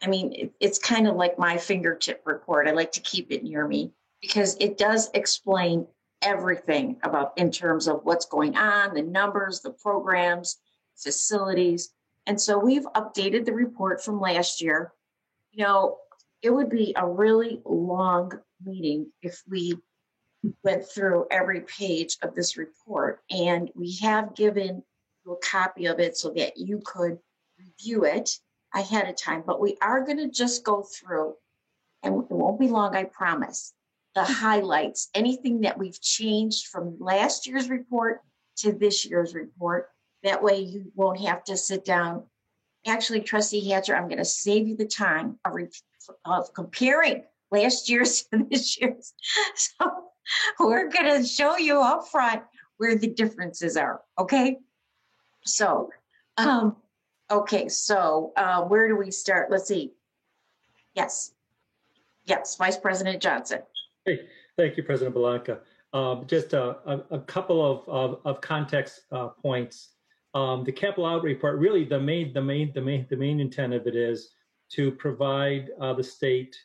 I mean, it's kind of like my fingertip report. I like to keep it near me because it does explain everything about in terms of what's going on, the numbers, the programs, facilities. And so we've updated the report from last year. You know, it would be a really long meeting if we went through every page of this report. And we have given you a copy of it so that you could review it ahead of time. But we are going to just go through, and it won't be long, I promise, the highlights, anything that we've changed from last year's report to this year's report. That way you won't have to sit down. Actually, Trustee Hatcher, I'm going to save you the time of comparing last year's to this year's. So we're going to show you up front where the differences are, okay? So, where do we start? Let's see. Yes, Vice President Johnson. Hey, thank you, President Blanca. Just a couple of context points. The capital outlay report, really the main intent of it is to provide the state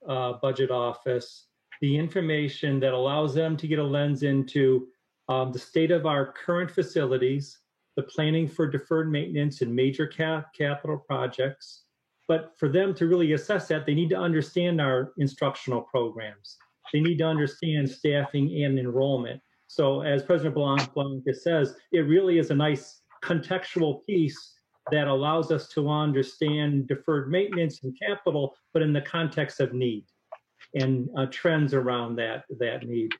budget office the information that allows them to get a lens into the state of our current facilities, the planning for deferred maintenance and major capital projects. But for them to really assess that, they need to understand our instructional programs. They need to understand staffing and enrollment. So as President Blanca says, it really is a nice contextual piece that allows us to understand deferred maintenance and capital, but in the context of need and trends around that need.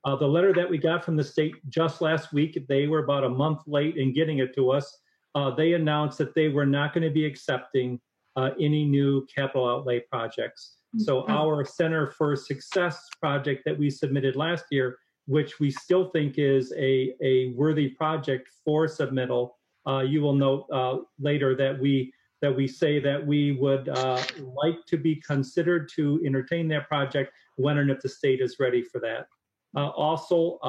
The letter that we got from the state just last week, they were about a month late in getting it to us. They announced that they were not going to be accepting any new capital outlay projects. So our Center for Success project that we submitted last year, which we still think is a worthy project for submittal, you will note later that we say that we would like to be considered to entertain that project when and if the state is ready for that. Also,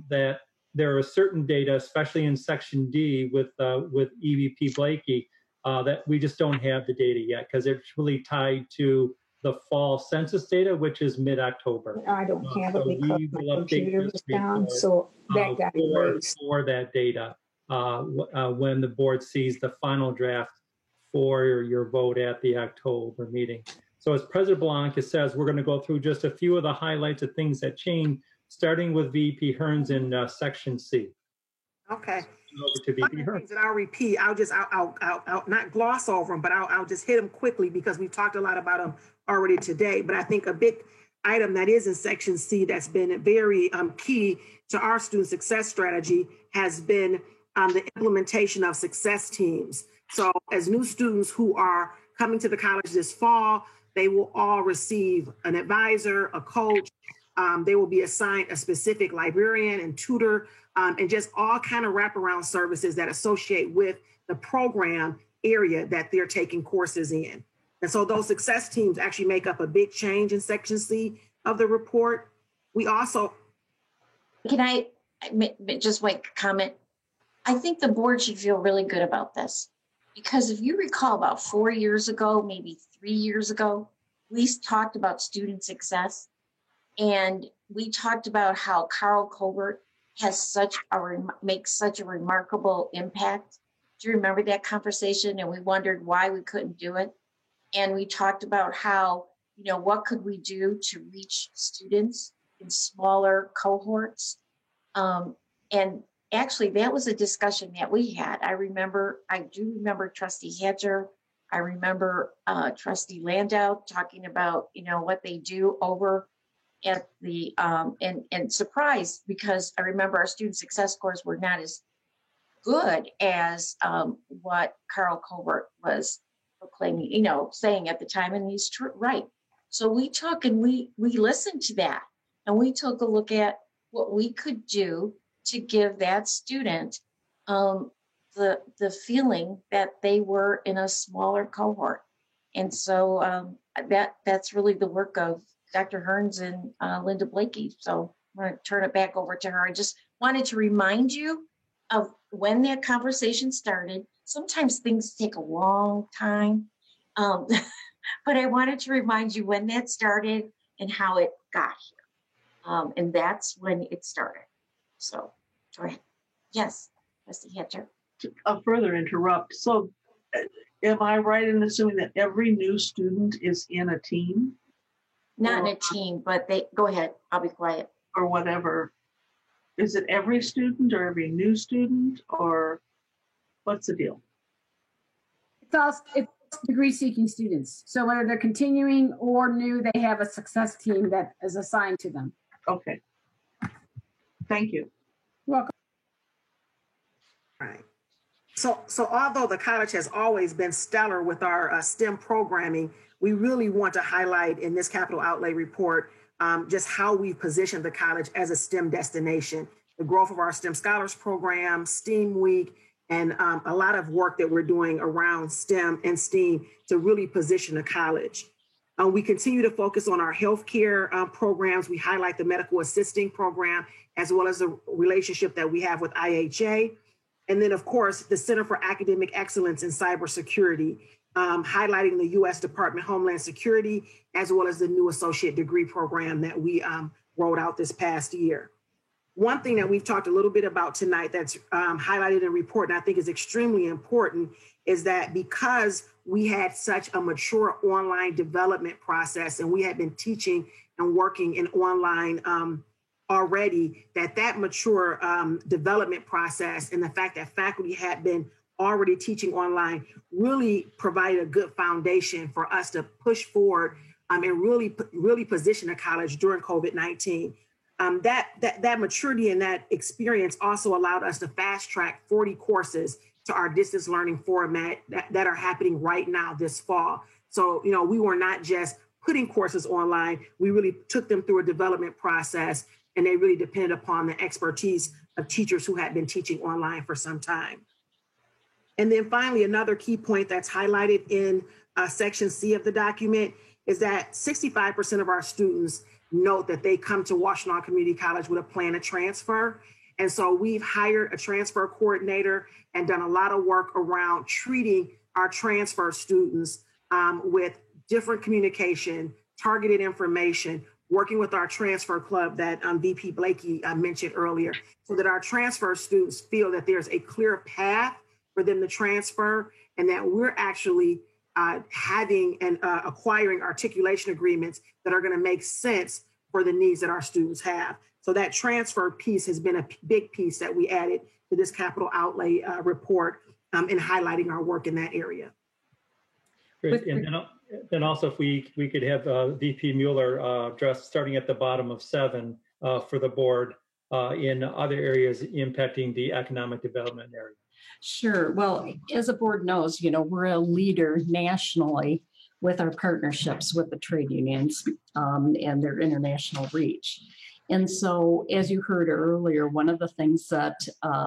that there are certain data, especially in Section D with EVP Blakey, that we just don't have the data yet because it's really tied to the fall census data, which is mid-October. I don't have it because my computer was down, so that got erased. For that data, when the board sees the final draft for your vote at the October meeting. So as President Blanca says, we're going to go through just a few of the highlights of things that changed, starting with VP Hearns in Section C. Okay. Over to VP Hearns. Things that I'll repeat. I'll not gloss over them, but I'll just hit them quickly because we've talked a lot about them already today. But I think a big item that is in Section C that's been very key to our student success strategy has been the implementation of success teams. So as new students who are coming to the college this fall, they will all receive an advisor, a coach. They will be assigned a specific librarian and tutor, and just all kind of wraparound services that associate with the program area that they're taking courses in. And so those success teams actually make up a big change in Section C of the report. We also... Can I just make a comment? I think the board should feel really good about this, because if you recall about 4 years ago, maybe 3 years ago, we talked about student success, and we talked about how Carl Colbert has makes such a remarkable impact. Do you remember that conversation? And we wondered why we couldn't do it. And we talked about how, what could we do to reach students in smaller cohorts? And actually, that was a discussion that we had. I do remember Trustee Hatcher. I remember Trustee Landau talking about, what they do over at the, and surprised, because I remember our student success scores were not as good as what Carl Colbert was proclaiming, saying at the time, and he's right. So we took and we listened to that, and we took a look at what we could do to give that student the feeling that they were in a smaller cohort. And so that's really the work of Dr. Hearns and Linda Blakey. So I'm going to turn it back over to her. I just wanted to remind you of when that conversation started. Sometimes things take a long time, but I wanted to remind you when that started and how it got here. And that's when it started. So go ahead. Yes, Trustee Hatcher. To further interrupt, so am I right in assuming that every new student is in a team? Not in a team, but go ahead. I'll be quiet. Or whatever. Is it every student or every new student, or what's the deal? It's degree-seeking students. So whether they're continuing or new, they have a success team that is assigned to them. Okay. Thank you. You're welcome. All right. So although the college has always been stellar with our STEM programming, we really want to highlight in this capital outlay report just how we position the college as a STEM destination. The growth of our STEM Scholars Program, STEAM Week, and a lot of work that we're doing around STEM and STEAM to really position the college. We continue to focus on our healthcare programs. We highlight the medical assisting program, as well as the relationship that we have with IHA. And then, of course, the Center for Academic Excellence in Cybersecurity, highlighting the U.S. Department of Homeland Security, as well as the new associate degree program that we rolled out this past year. One thing that we've talked a little bit about tonight that's highlighted in the report, and I think is extremely important, is that because we had such a mature online development process and we had been teaching and working in online already, that mature development process and the fact that faculty had been already teaching online really provided a good foundation for us to push forward and really position the college during COVID-19. That maturity and that experience also allowed us to fast track 40 courses to our distance learning format that are happening right now this fall. So, we were not just putting courses online, we really took them through a development process, and they really depended upon the expertise of teachers who had been teaching online for some time. And then finally, another key point that's highlighted in Section C of the document is that 65% of our students note that they come to Washtenaw Community College with a plan to transfer. And so we've hired a transfer coordinator and done a lot of work around treating our transfer students with different communication, targeted information, working with our transfer club that VP Blakey mentioned earlier, so that our transfer students feel that there's a clear path for them to transfer, and that we're actually having and acquiring articulation agreements that are going to make sense for the needs that our students have. So that transfer piece has been a big piece that we added to this capital outlay report in highlighting our work in that area. Great. And then also if we could have VP Mueller address starting at the bottom of 7 for the board in other areas impacting the economic development area. Sure. Well, as the board knows, we're a leader nationally with our partnerships with the trade unions and their international reach. And so, as you heard earlier, one of the things that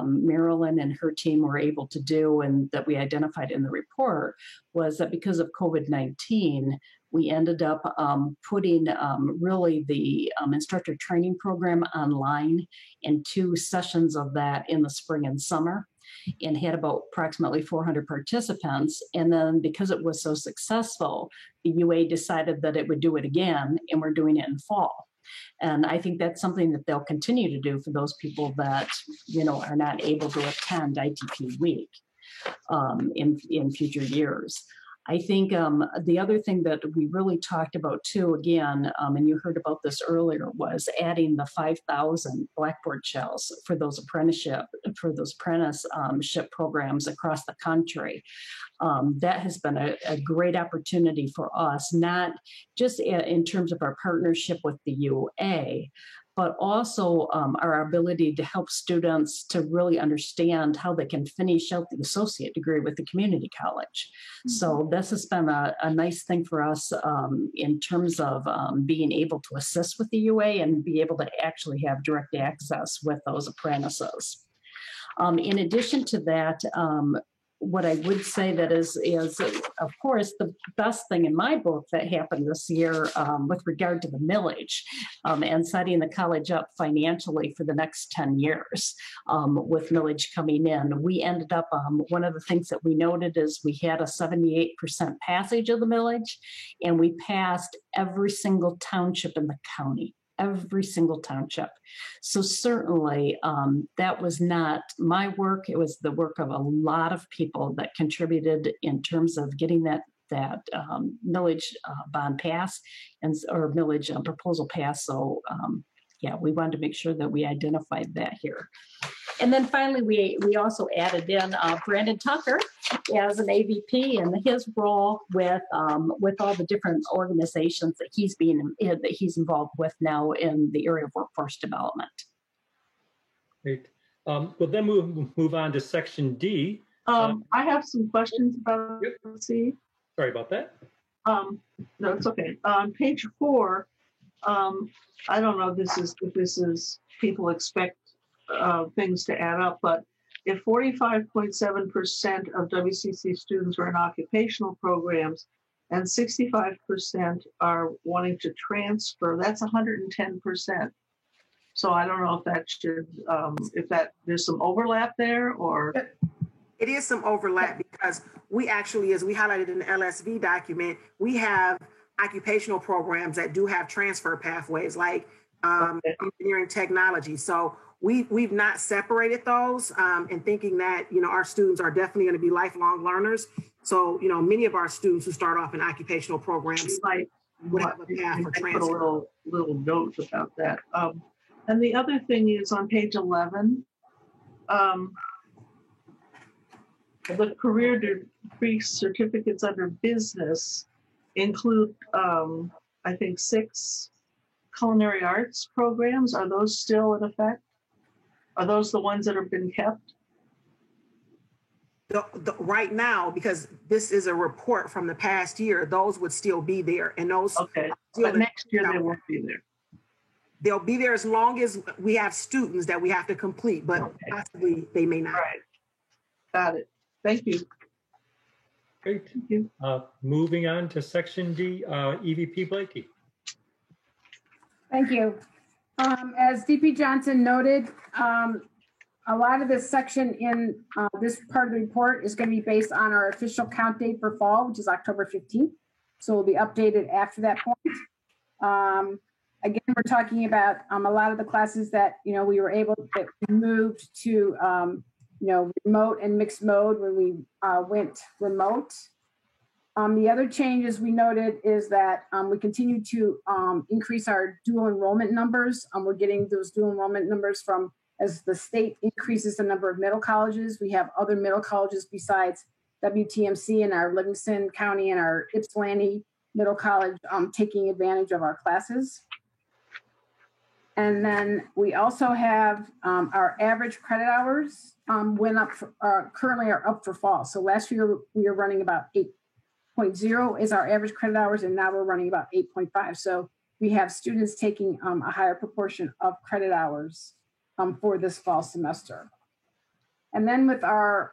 Marilyn and her team were able to do and that we identified in the report was that because of COVID-19, we ended up putting really the instructor training program online and 2 sessions of that in the spring and summer, and had about approximately 400 participants. And then because it was so successful, the UA decided that it would do it again, and we're doing it in fall. And I think that's something that they'll continue to do for those people that, are not able to attend ITP Week in future years. I think the other thing that we really talked about too, again, and you heard about this earlier, was adding the 5,000 Blackboard shells for those apprenticeship programs across the country. That has been a great opportunity for us, not just in terms of our partnership with the UA, but also our ability to help students to really understand how they can finish out the associate degree with the community college. Mm-hmm. So this has been a nice thing for us in terms of being able to assist with the UA and be able to actually have direct access with those apprentices. In addition to that, what I would say that is of course the best thing in my book that happened this year with regard to the millage and setting the college up financially for the next 10 years with millage coming in. We ended up, one of the things that we noted is we had a 78% passage of the millage, and we passed every single township in the county. Every single township. So certainly that was not my work. It was the work of a lot of people that contributed in terms of getting that millage bond passed or millage proposal passed. So yeah, we wanted to make sure that we identified that here. And then finally, we also added in Brandon Tucker as an AVP and his role with all the different organizations that he's involved with now in the area of workforce development. Great. We'll then move on to section D. I have some questions about C. Sorry about that. No, it's okay. On page 4, I don't know if this is people expect things to add up, but if 45.7% of WCC students are in occupational programs and 65% are wanting to transfer, that's 110%. So I don't know if that should, there's some overlap there, or. It is some overlap because we actually, as we highlighted in the LSV document, we have occupational programs that do have transfer pathways like engineering technology. So we've not separated those and thinking that, our students are definitely going to be lifelong learners. So, many of our students who start off in occupational programs would have a path for transfer. Put a little note about that. And the other thing is on page 11, the career degree certificates under business include, I think, 6 culinary arts programs. Are those still in effect? Are those the ones that have been kept? Right now, because this is a report from the past year, those would still be there. And those, but next year they won't be there. They'll be there as long as we have students that we have to complete, but possibly they may not. Right. Got it. Thank you. Great. Thank you. Moving on to section D, EVP Blakey. Thank you. As DP Johnson noted, a lot of this section in this part of the report is going to be based on our official count date for fall, which is October 15th. So it will be updated after that point. Again, we're talking about a lot of the classes that, we moved to, remote and mixed mode when we went remote. The other changes we noted is that we continue to increase our dual enrollment numbers. We're getting those dual enrollment numbers from, as the state increases the number of middle colleges, we have other middle colleges besides WTMC and our Livingston County and our Ypsilanti Middle College taking advantage of our classes. And then we also have our average credit hours went up, currently are up for fall. So last year we were running about 8.0 is our average credit hours, and now we're running about 8.5. So we have students taking a higher proportion of credit hours for this fall semester. And then with our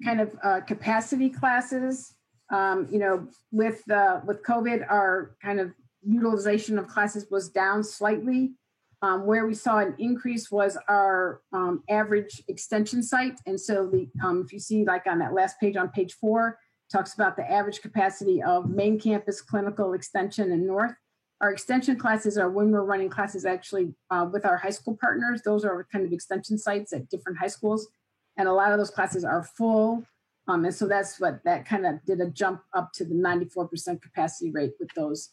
kind of capacity classes, with COVID, our kind of utilization of classes was down slightly. Where we saw an increase was our average extension site. And so if you see like on that last page on page 4, talks about the average capacity of main campus, clinical, extension, and north. Our extension classes are when we're running classes actually with our high school partners. Those are kind of extension sites at different high schools. And a lot of those classes are full. And so that's what that kind of did a jump up to the 94% capacity rate with those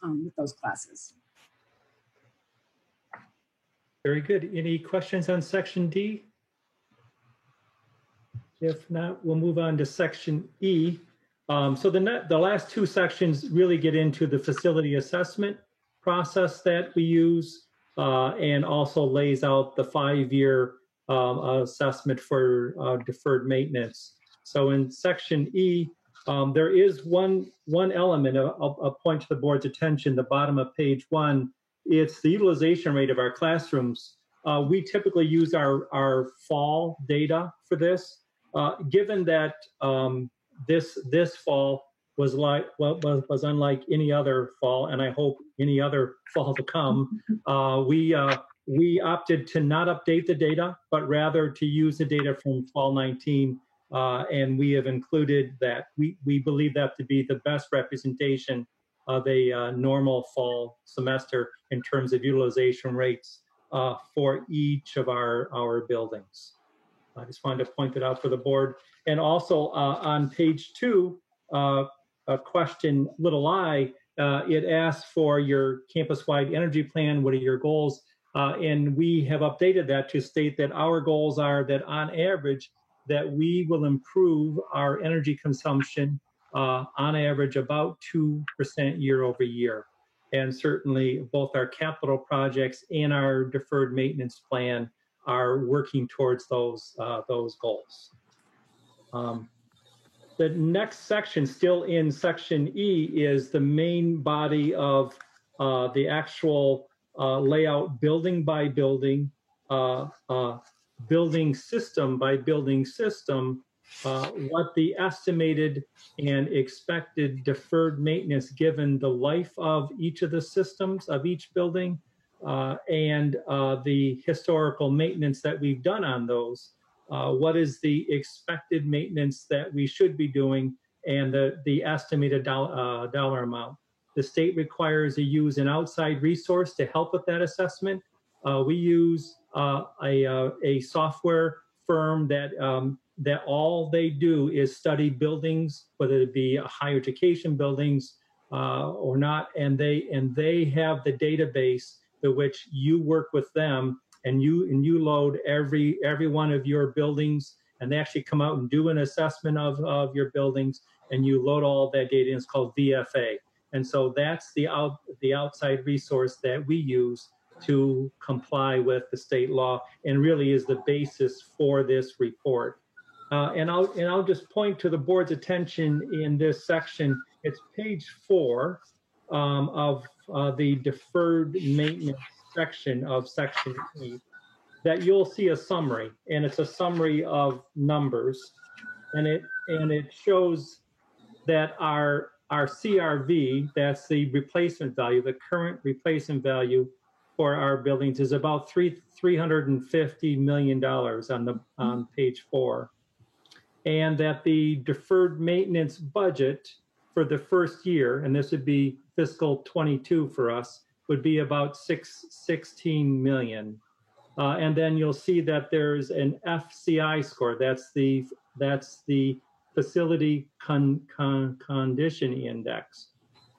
classes. Very good. Any questions on section D? If not, we'll move on to section E. So the last two sections really get into the facility assessment process that we use and also lays out the 5-year assessment for deferred maintenance. So in section E, there is one element I'll point to the board's attention, the bottom of page 1. It's the utilization rate of our classrooms. We typically use our fall data for this. Given that this fall was unlike any other fall, and I hope any other fall to come, we opted to not update the data, but rather to use the data from fall 19. And we have included that. We believe that to be the best representation of a normal fall semester in terms of utilization rates for each of our buildings. I just wanted to point it out for the board. And also on page 2, question little I, it asks for your campus-wide energy plan. What are your goals? And we have updated that to state that our goals are that on average, that we will improve our energy consumption on average about 2% year over year. And certainly both our capital projects and our deferred maintenance plan are working towards those goals. The next section, still in section E, is the main body of the actual layout building by building, building system by building system, what the estimated and expected deferred maintenance given the life of each of the systems of each building and the historical maintenance that we've done on those. What is the expected maintenance that we should be doing and the estimated dollar amount. The state requires you use an outside resource to help with that assessment. We use a software firm that all they do is study buildings, whether it be higher education buildings or not, and they have the database to which you work with them, and you load every one of your buildings, and they actually come out and do an assessment of your buildings, and you load all that data in. It's called VFA, and so that's the outside resource that we use to comply with the state law, and really is the basis for this report. And I'll just point to the board's attention in this section. It's page 4 of the deferred maintenance section of section 8, that you'll see a summary, and it's a summary of numbers, and it shows that our CRV, that's the replacement value, the current replacement value for our buildings, is about $350 million on page 4. And that the deferred maintenance budget for the first year, and this would be fiscal 22 for us, would be about $16 million. And then you'll see that there's an FCI score. That's the facility condition index.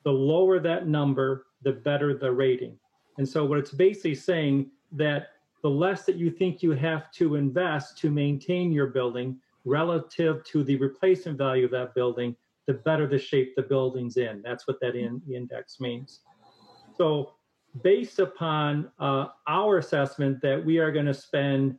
The lower that number, the better the rating. And so what it's basically saying that the less that you think you have to invest to maintain your building relative to the replacement value of that building, the better the shape the building's in. That's what that index means. So based upon our assessment that we are going to spend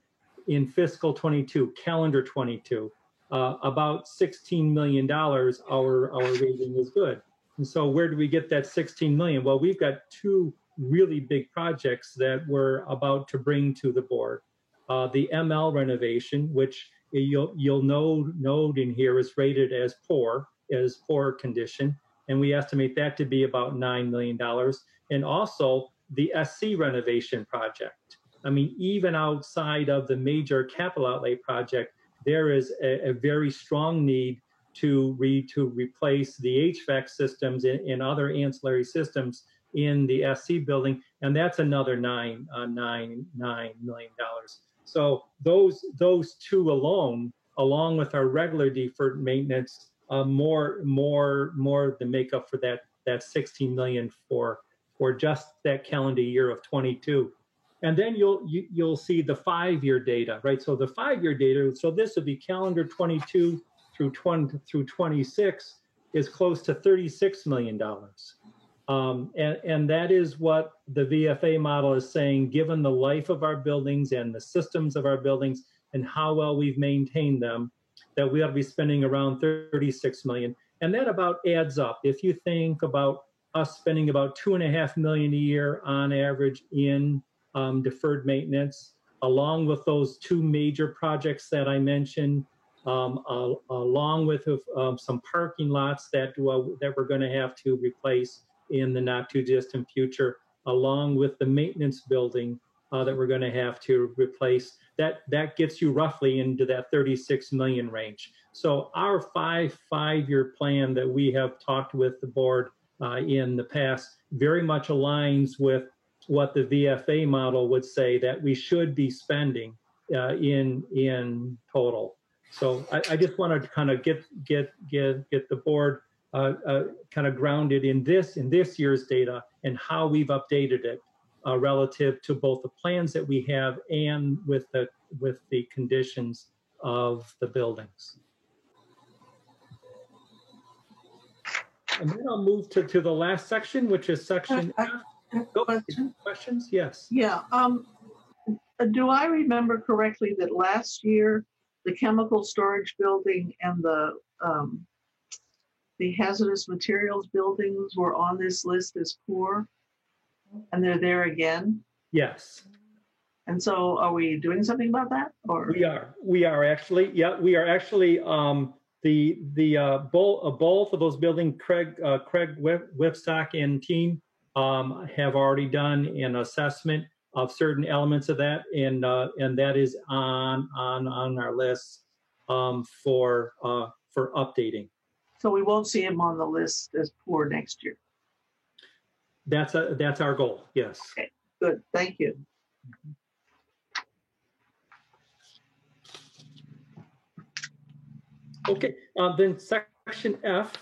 in fiscal 22, calendar 22, about $16 million, our rating is good. And so where do we get that 16 million? Well, we've got two really big projects that we're about to bring to the board. The ML renovation, which you'll note in here is rated as poor condition. And we estimate that to be about $9 million. And also the SC renovation project. I mean, even outside of the major capital outlay project, there is a very strong need to replace the HVAC systems and other ancillary systems in the SC building, and that's another $9 million. So those two alone, along with our regular deferred maintenance, more than make up for that 16 million for just that calendar year of 22. And then you'll see the 5-year data, right? So the 5-year data, so this would be calendar 22 through 26 is close to $36 million. And that is what the VFA model is saying, given the life of our buildings and the systems of our buildings and how well we've maintained them, that we ought to be spending around $36 million. And that about adds up. If you think about us spending about $2.5 million a year on average in deferred maintenance, along with those two major projects that I mentioned, along with some parking lots that we're going to have to replace in the not too distant future, along with the maintenance building that we're going to have to replace. That gets you roughly into that 36 million range. So our five-year plan that we have talked with the board in the past very much aligns with what the VFA model would say that we should be spending in total. So I just wanted to kind of get the board kind of grounded in this year's data and how we've updated it relative to both the plans that we have and with the conditions of the buildings. And then I'll move to the last section, which is section F. Questions? Yes. Yeah. Do I remember correctly that last year the chemical storage building and the hazardous materials buildings were on this list as poor, and they're there again? Yes. And so, are we doing something about that? Or we are actually. Yeah, we are actually. Both of those buildings, Craig Whipstock and team have already done an assessment of certain elements of that, and that is on our list for updating. So we won't see them on the list as poor next year. That's our goal. Yes. Okay. Good. Thank you. Okay. Then section F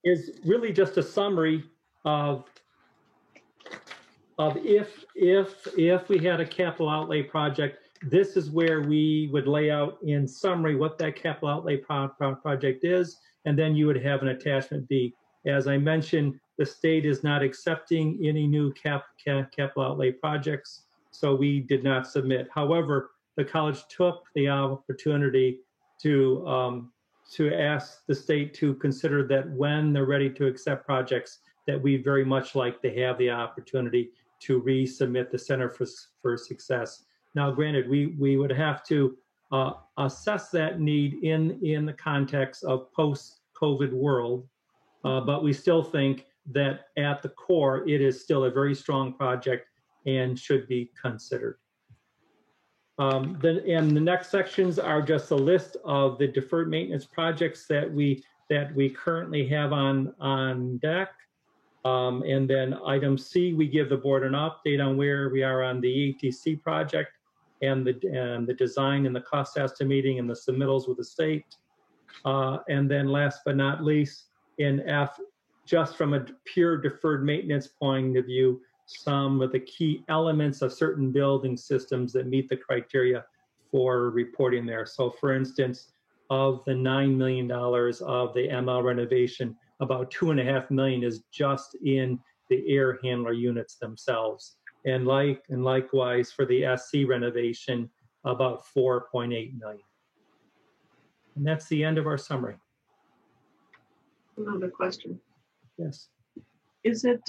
is really just a summary of if we had a capital outlay project, this is where we would lay out in summary what that capital outlay project is, and then you would have an attachment B. As I mentioned, the state is not accepting any new capital outlay projects, so we did not submit. However, the college took the opportunity to ask the state to consider that when they're ready to accept projects, that we very much like to have the opportunity to resubmit the Center for Success. Now, granted, we would have to assess that need in the context of post-COVID world, but we still think that at the core, it is still a very strong project and should be considered. And the next sections are just a list of the deferred maintenance projects that we currently have on deck. And then item C, we give the board an update on where we are on the ETC project and the design and the cost estimating and the submittals with the state. And then last but not least, in F, just from a pure deferred maintenance point of view, some of the key elements of certain building systems that meet the criteria for reporting there. So for instance, of the $9 million of the ML renovation, about $2.5 million is just in the air handler units themselves. And likewise for the SC renovation, about 4.8 million. And that's the end of our summary. Another question. Yes. Is it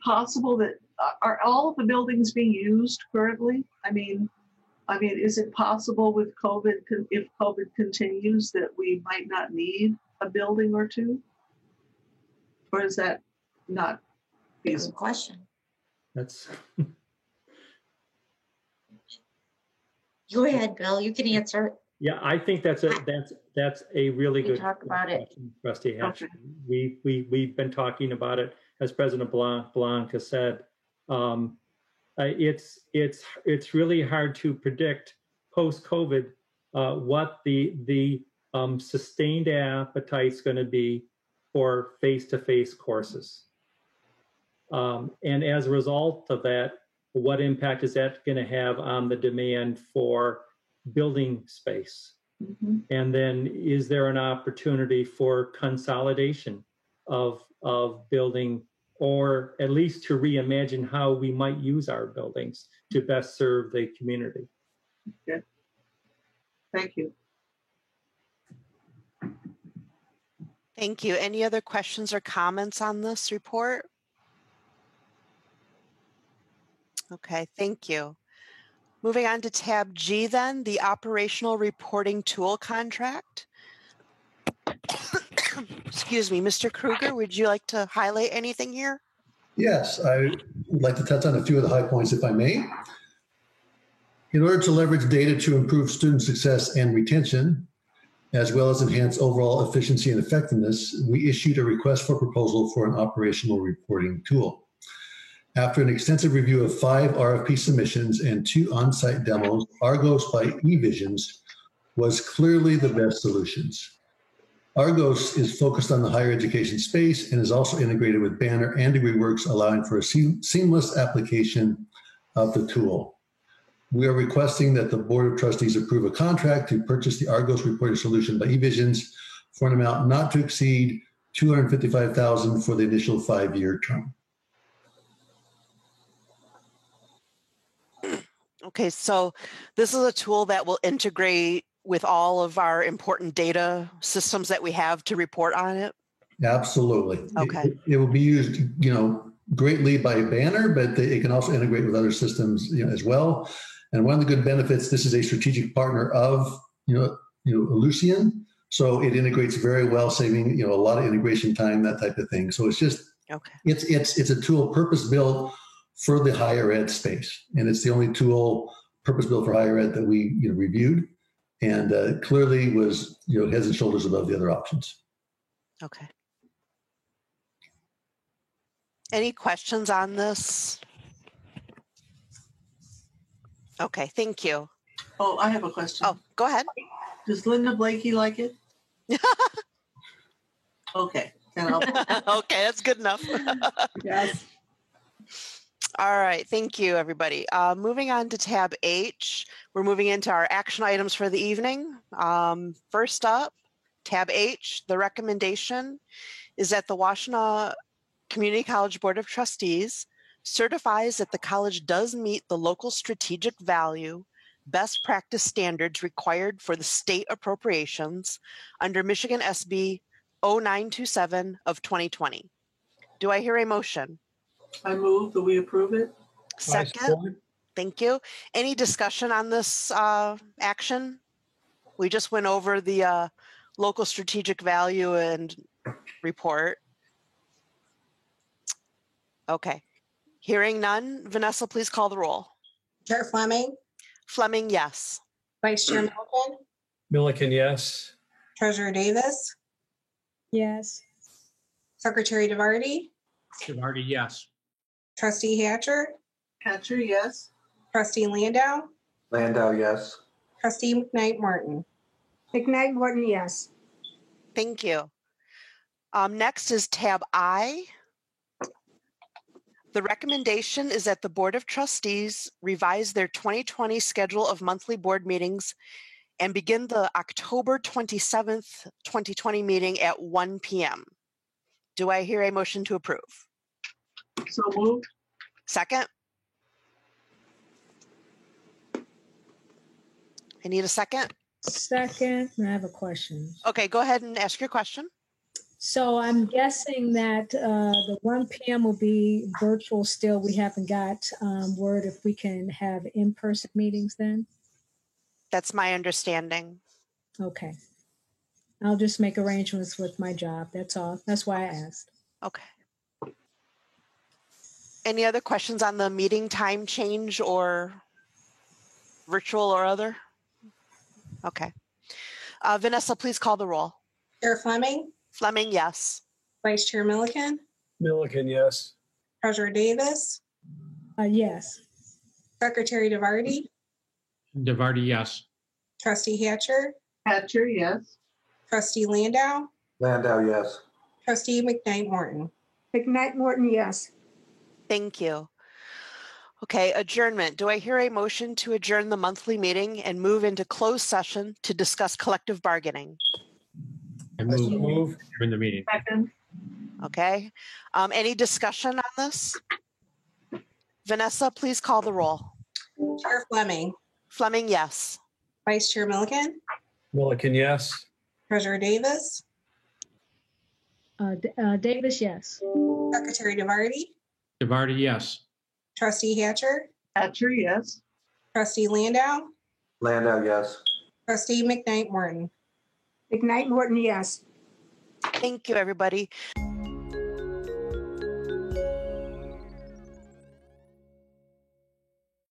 possible that are all of the buildings being used currently? I mean, is it possible with COVID, if COVID continues, that we might not need a building or two? Or is that not feasible? Good question. That's. Go ahead, Bill. You can answer it. Yeah, I think that's a really good talk about it. question, Trustee Hatcher. We've been talking about it, as President Blanc has said. It's really hard to predict post-COVID what the sustained appetite's going to be for face-to-face courses, and as a result of that, what impact is that going to have on the demand for building space? Mm-hmm. And then is there an opportunity for consolidation of building, or at least to reimagine how we might use our buildings to best serve the community? Okay. Thank you. Thank you. Any other questions or comments on this report? Okay, thank you. Moving on to tab G then, the operational reporting tool contract. Excuse me, Mr. Kruger, would you like to highlight anything here? Yes, I would like to touch on a few of the high points, if I may. In order to leverage data to improve student success and retention, as well as enhance overall efficiency and effectiveness, we issued a request for proposal for an operational reporting tool. After an extensive review of 5 RFP submissions and 2 on-site demos, Argos by eVisions was clearly the best solutions. Argos is focused on the higher education space and is also integrated with Banner and DegreeWorks, allowing for a seamless application of the tool. We are requesting that the Board of Trustees approve a contract to purchase the Argos reporting solution by eVisions for an amount not to exceed $255,000 for the initial 5-year term. Okay, so this is a tool that will integrate with all of our important data systems that we have to report on it? Absolutely. Okay. It will be used, greatly by Banner, but it can also integrate with other systems, as well. And one of the good benefits, this is a strategic partner of, Ellucian, so it integrates very well, saving a lot of integration time, that type of thing. So it's just, okay. It's a tool purpose built for the higher ed space, and it's the only tool purpose built for higher ed that we reviewed, and clearly was heads and shoulders above the other options. Okay. Any questions on this? Okay, thank you. Oh, I have a question. Oh, go ahead. Does Linda Blakey like it? Okay. Then okay, that's good enough. Yes. All right, thank you, everybody. Moving on to tab H, we're moving into our action items for the evening. First up, tab H, the recommendation is that the Washtenaw Community College Board of Trustees certifies that the college does meet the local strategic value best practice standards required for the state appropriations under Michigan SB 0927 of 2020. Do I hear a motion? I move that we approve it. Second. Thank you. Any discussion on this action? We just went over the local strategic value and report. Okay. Hearing none, Vanessa, please call the roll. Chair Fleming, Fleming, yes. Vice Chair Milliken, Milliken, yes. Treasurer Davis, Yes. Secretary DeVarty, DeVarty, yes. Trustee Hatcher, Hatcher, yes. Trustee Landau, Landau, yes. Trustee McKnight Morton. McKnight Morton, yes. Thank you. Next is tab I. The recommendation is that the Board of Trustees revise their 2020 schedule of monthly board meetings and begin the October 27th, 2020 meeting at 1 p.m. Do I hear a motion to approve? So moved. Second? I need a second. Second, and I have a question. Okay, go ahead and ask your question. So I'm guessing that the 1 p.m. will be virtual still. We haven't got word if we can have in-person meetings then? That's my understanding. Okay. I'll just make arrangements with my job. That's all. That's why I asked. Okay. Any other questions on the meeting time change or virtual or other? Okay. Vanessa, please call the roll. Chair Fleming, Fleming, yes. Vice Chair Milliken, Milliken, yes. Treasurer Davis, Yes. Secretary DeVarty, DeVarty, yes. Trustee Hatcher, Hatcher, yes. Trustee Landau, Landau, yes. Trustee McKnight Morton. McKnight Morton, yes. Thank you. Okay, adjournment. Do I hear a motion to adjourn the monthly meeting and move into closed session to discuss collective bargaining? I move during the meeting. Second. Okay. Any discussion on this? Vanessa, please call the roll. Chair Fleming, Fleming, yes. Vice Chair Milliken, Milliken, yes. Treasurer Davis, Davis, yes. Secretary DeVarty, DeVarty, yes. Trustee Hatcher, Hatcher, yes. Trustee Landau, Landau, yes. Trustee McKnight Morton. McKnight Morton, yes. Thank you, everybody.